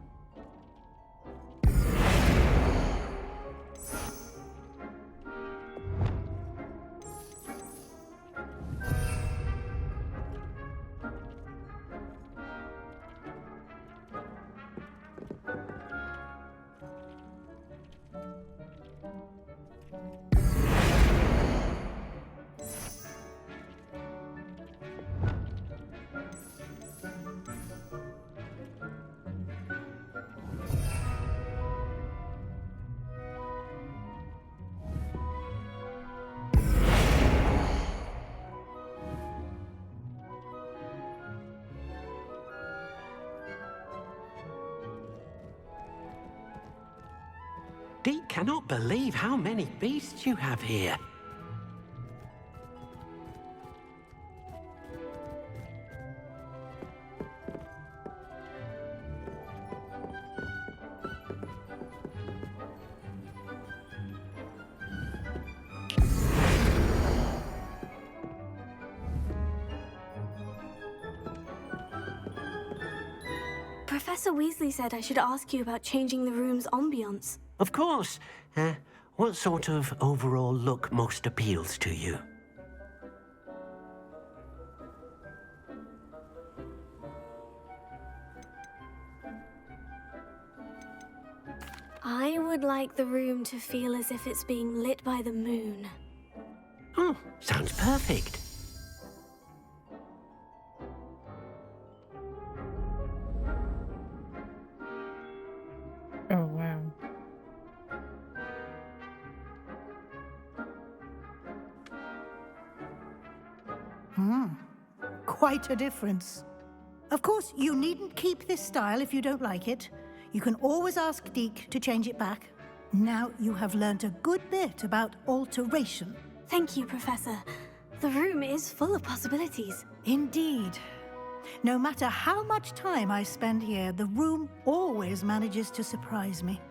Deke cannot believe how many beasts you have here. Professor Weasley said I should ask you about changing the room's ambiance. Of course. What sort of overall look most appeals to you? I would like the room to feel as if it's being lit by the moon. Oh, sounds perfect. Oh, wow. Quite a difference. Of course, you needn't keep this style if you don't like it. You can always ask Deke to change it back. Now you have learnt a good bit about alteration. Thank you, Professor. The room is full of possibilities. Indeed. No matter how much time I spend here, the room always manages to surprise me.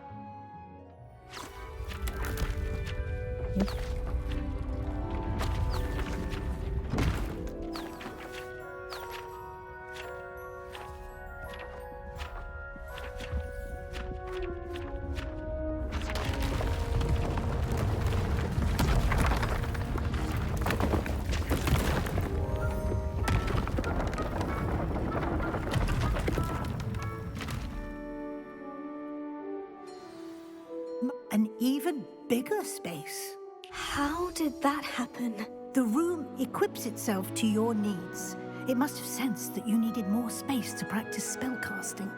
An even bigger space. How did that happen? The room equips itself to your needs. It must have sensed that you needed more space to practice spellcasting.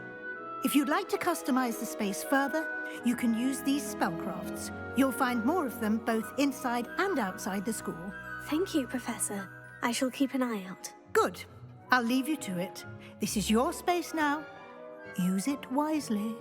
If you'd like to customize the space further, you can use these spellcrafts. You'll find more of them both inside and outside the school. Thank you, Professor. I shall keep an eye out. Good. I'll leave you to it. This is your space now. Use it wisely.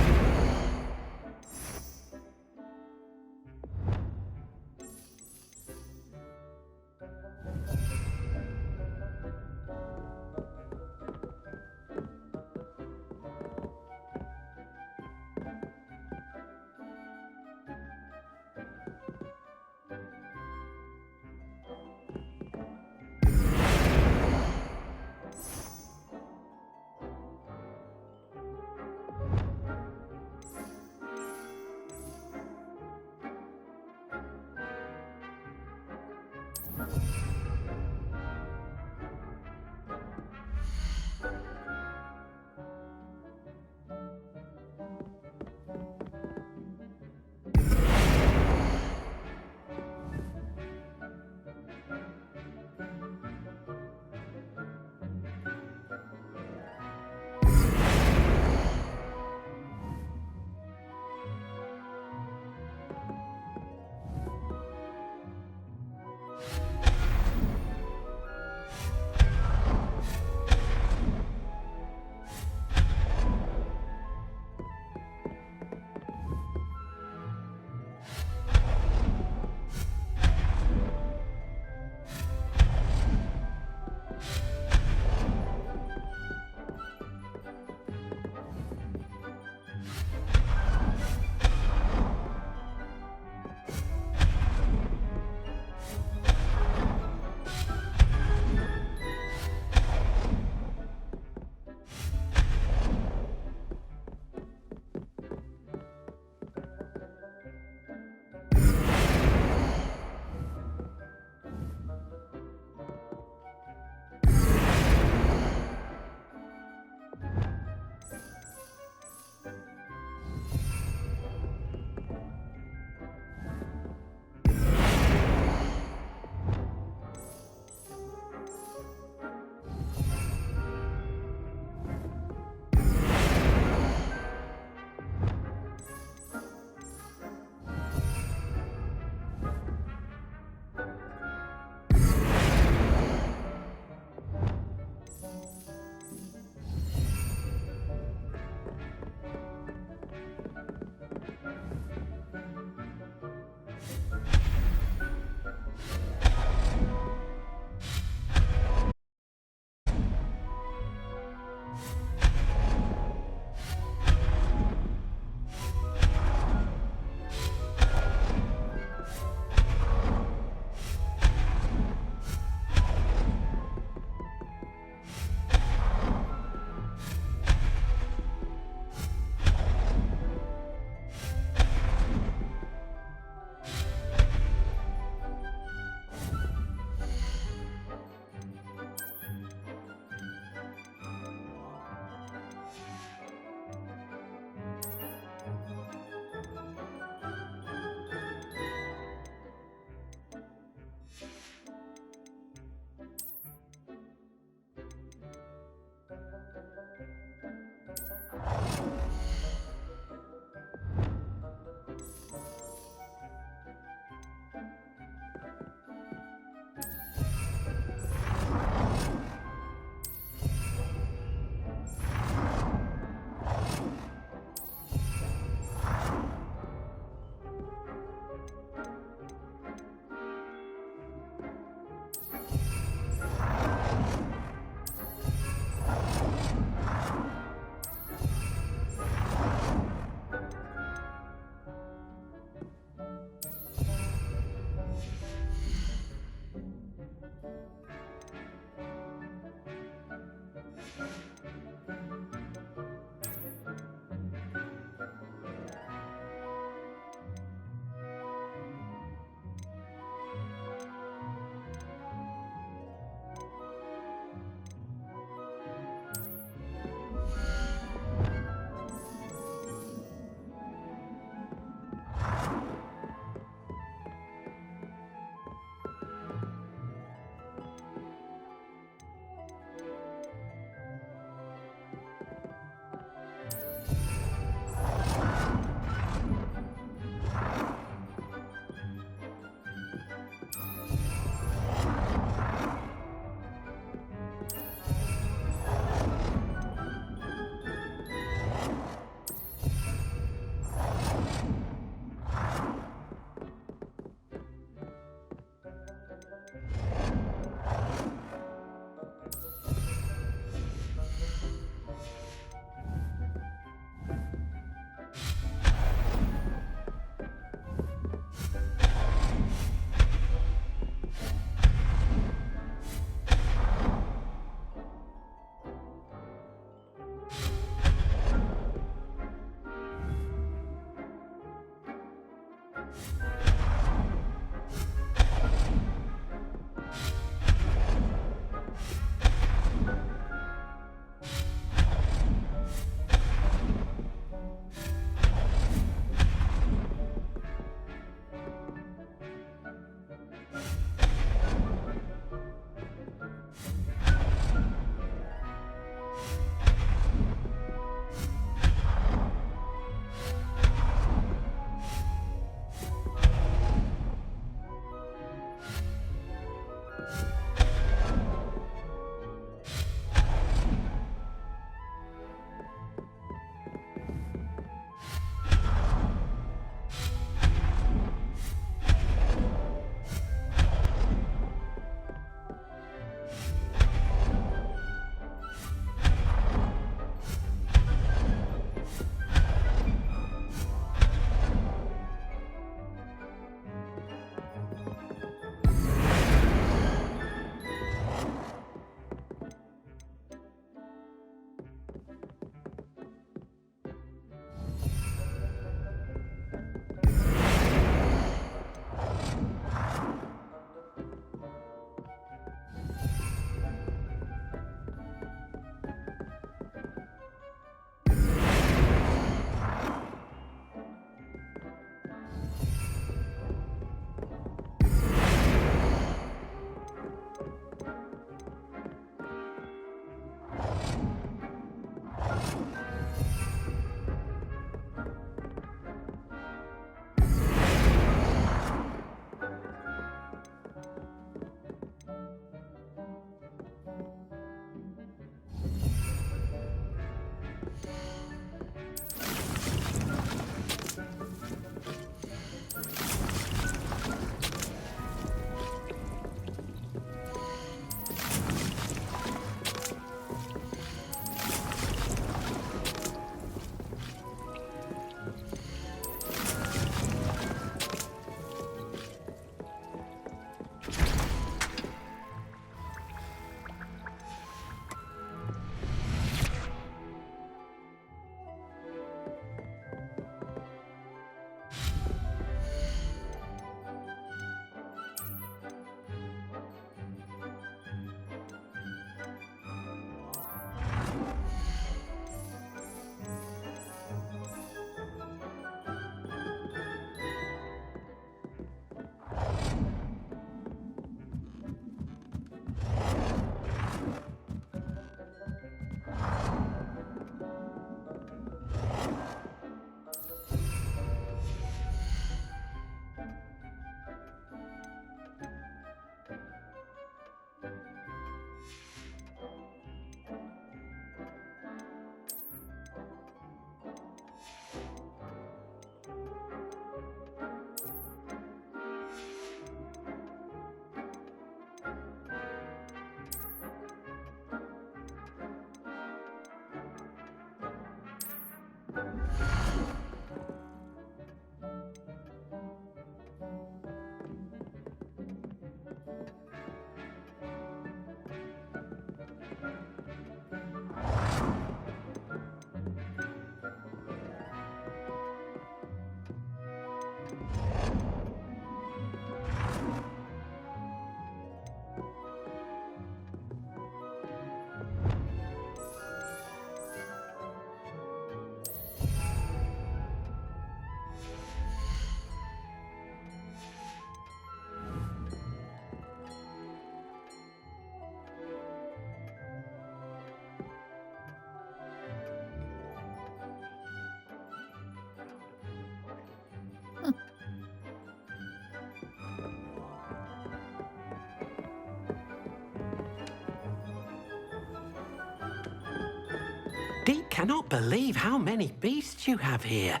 Dee cannot believe how many beasts you have here.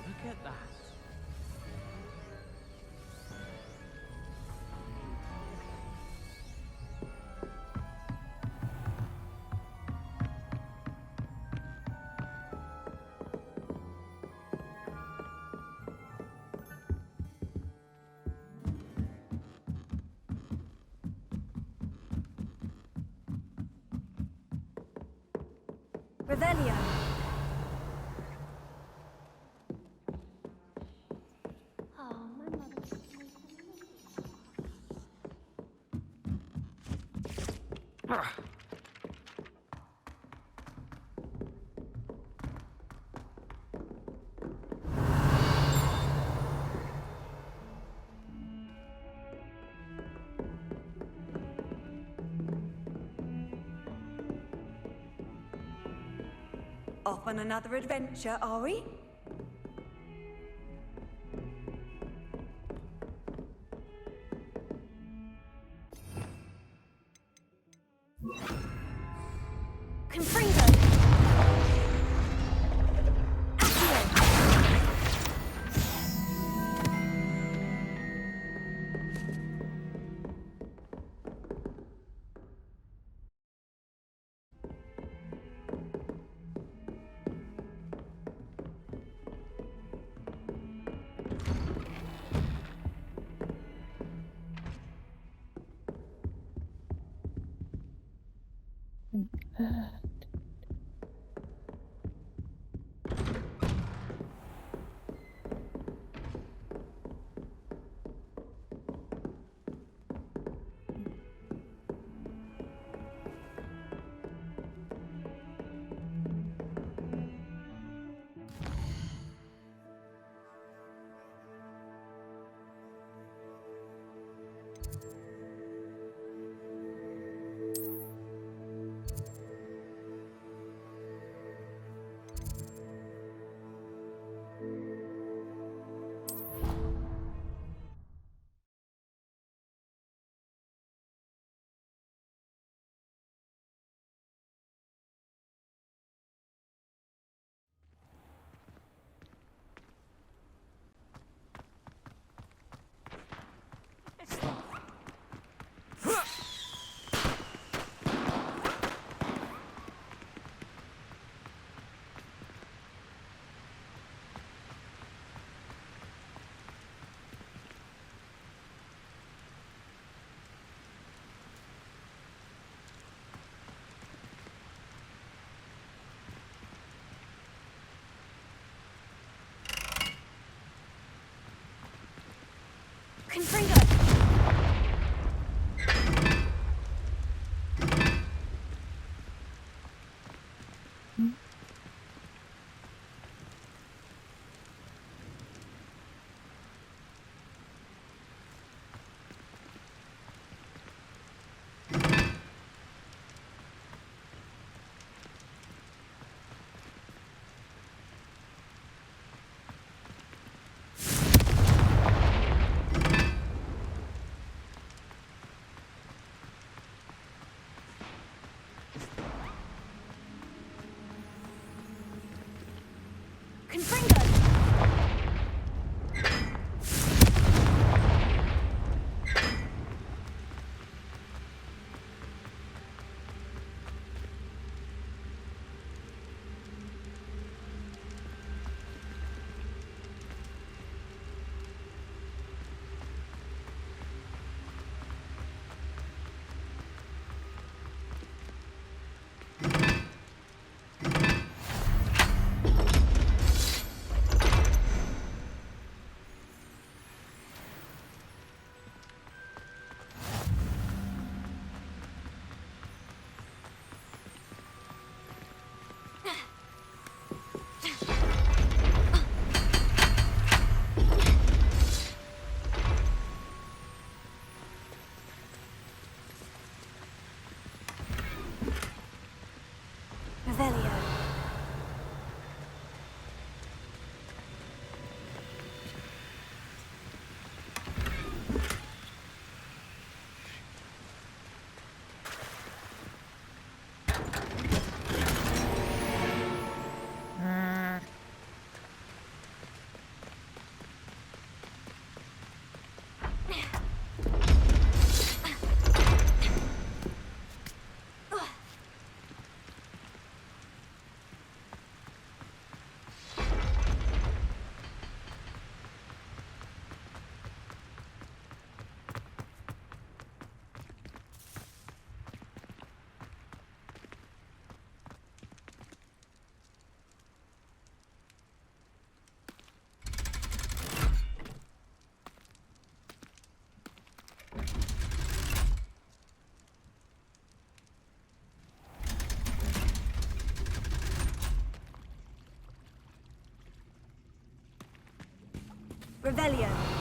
Look at that. Revelio. Off on another adventure, are we? Confringo! Confringo! Confringo! Revelio. Revelio.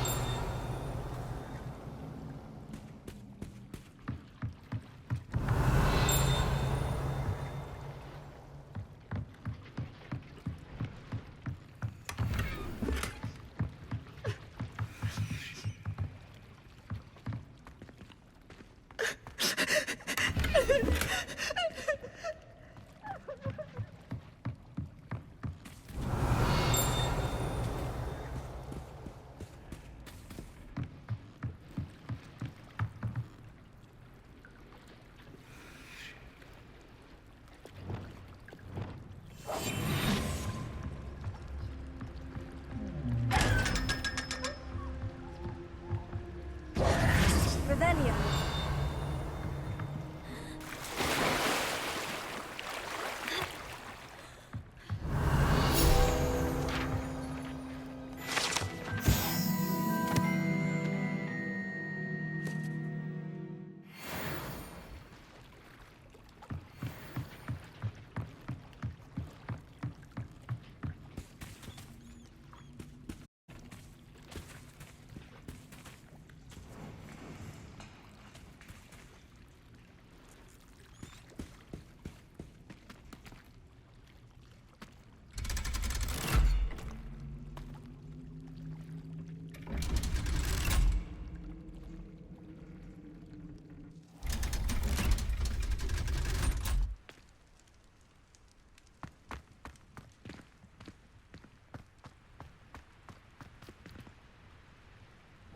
Revelio.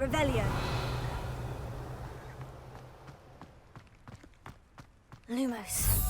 Revelio. Lumos.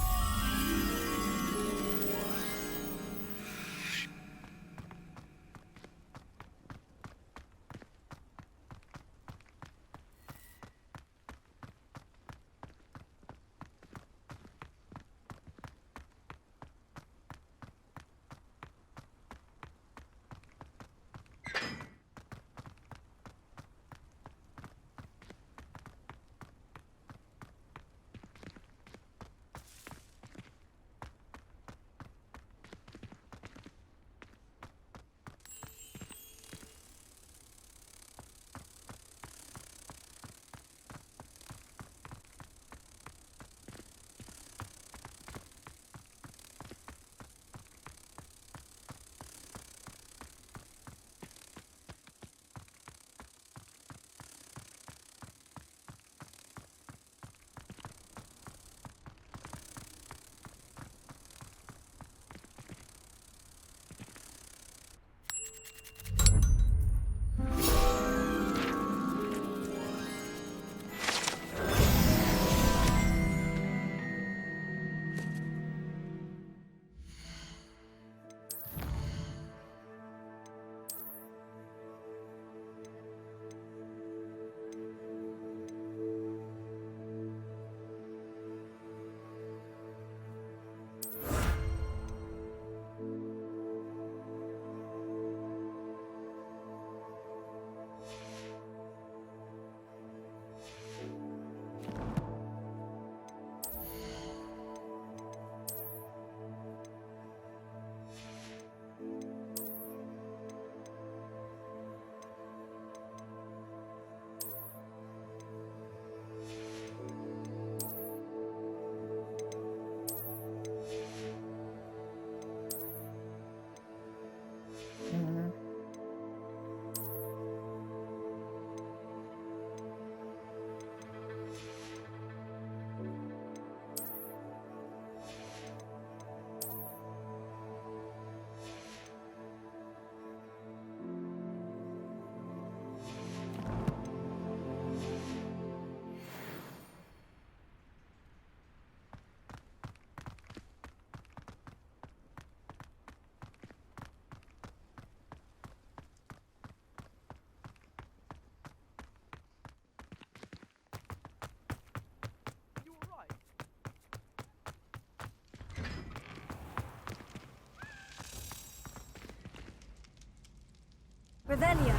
Revelio.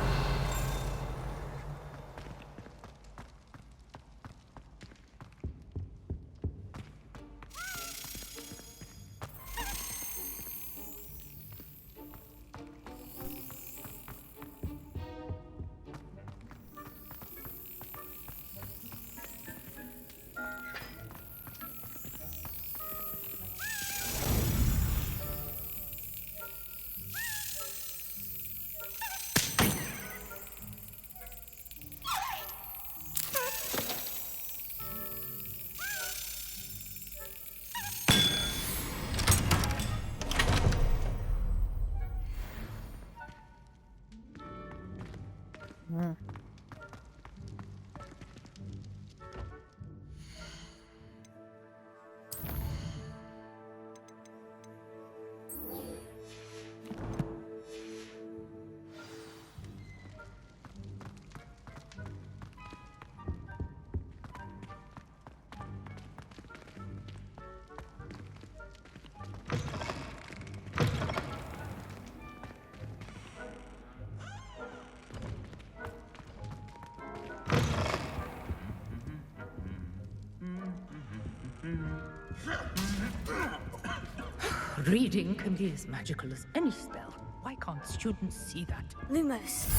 Reading can be as magical as any spell. Why can't students see that? Lumos.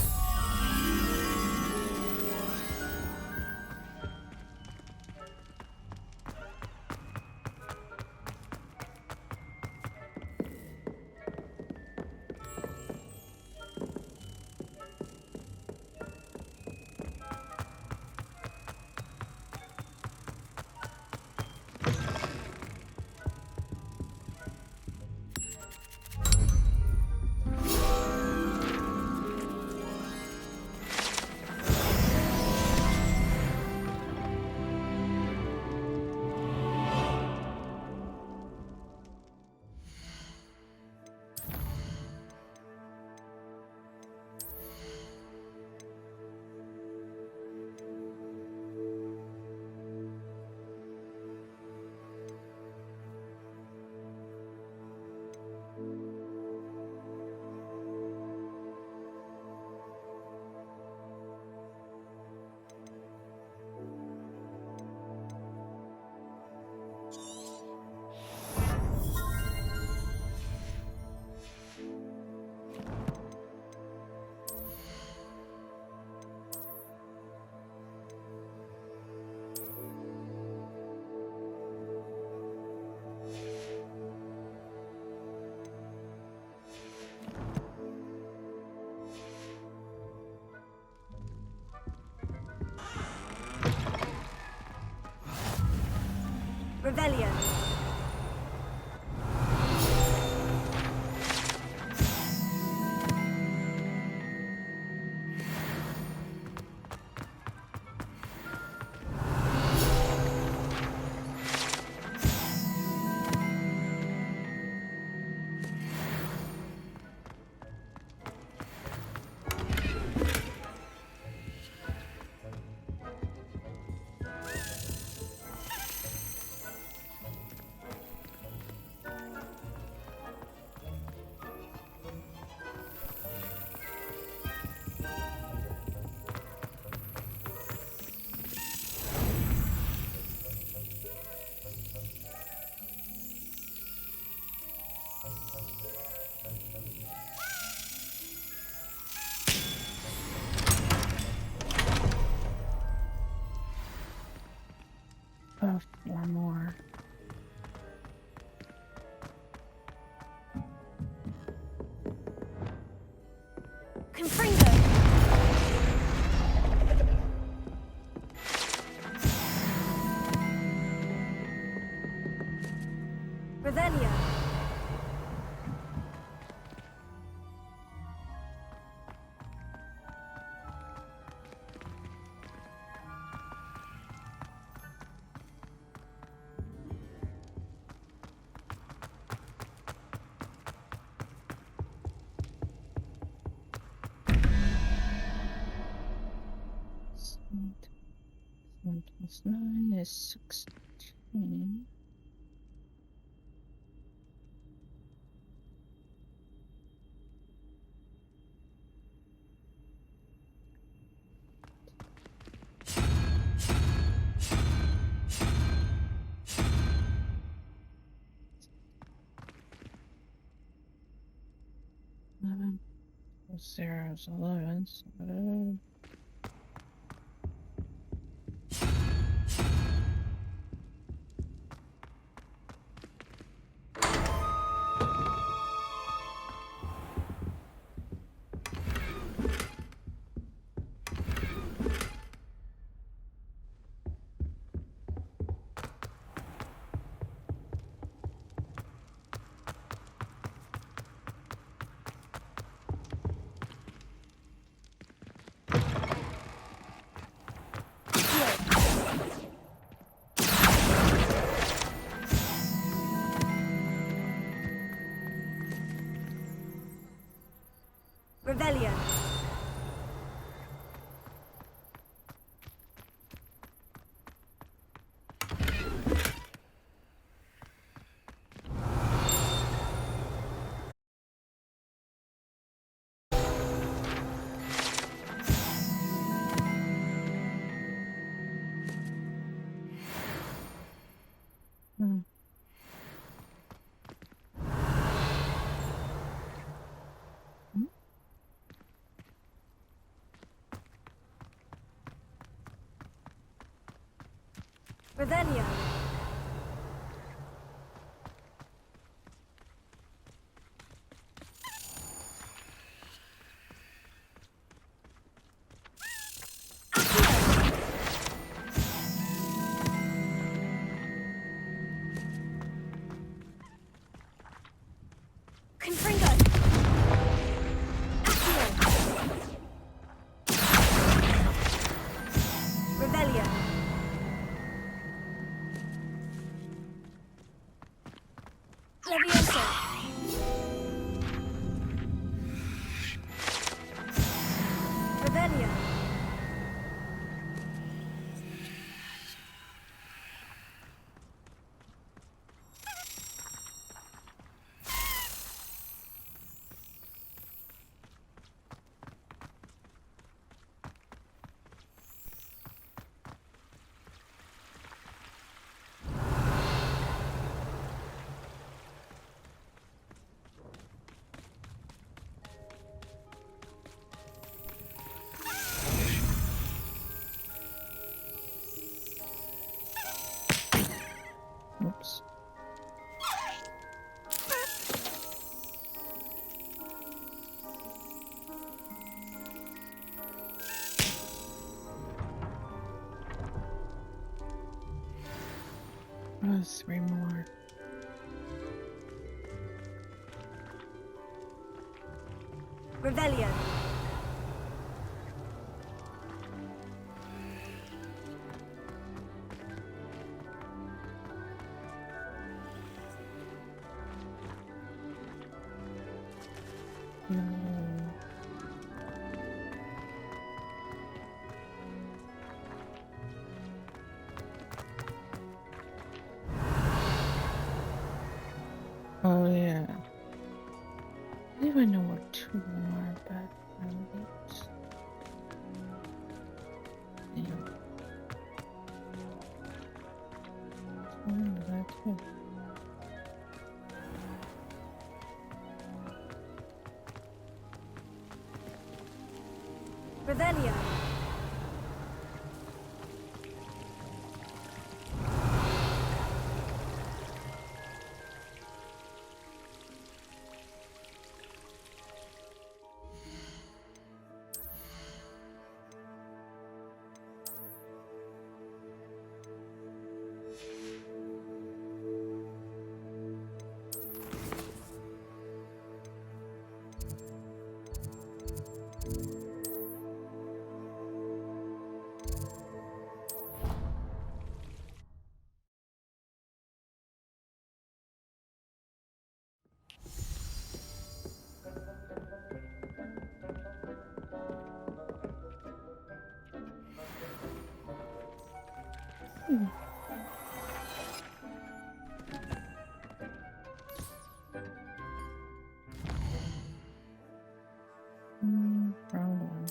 Revelio. Oh, 4 more. Confringo. Revelio. Plus 9 is 16. Zero's 11, so... Revelio. Revelio. Confringo. Revelio. Levioso. Revelio. Oops. Oh, 3 more. Revelio. Oh yeah. I believe I know what 2 more, but I wait. Yeah. Oh, that too. Revelio. Wrong one.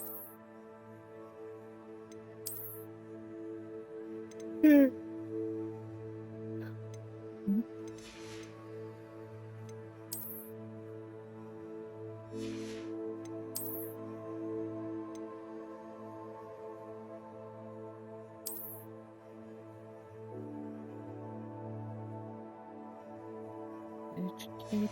College Keep.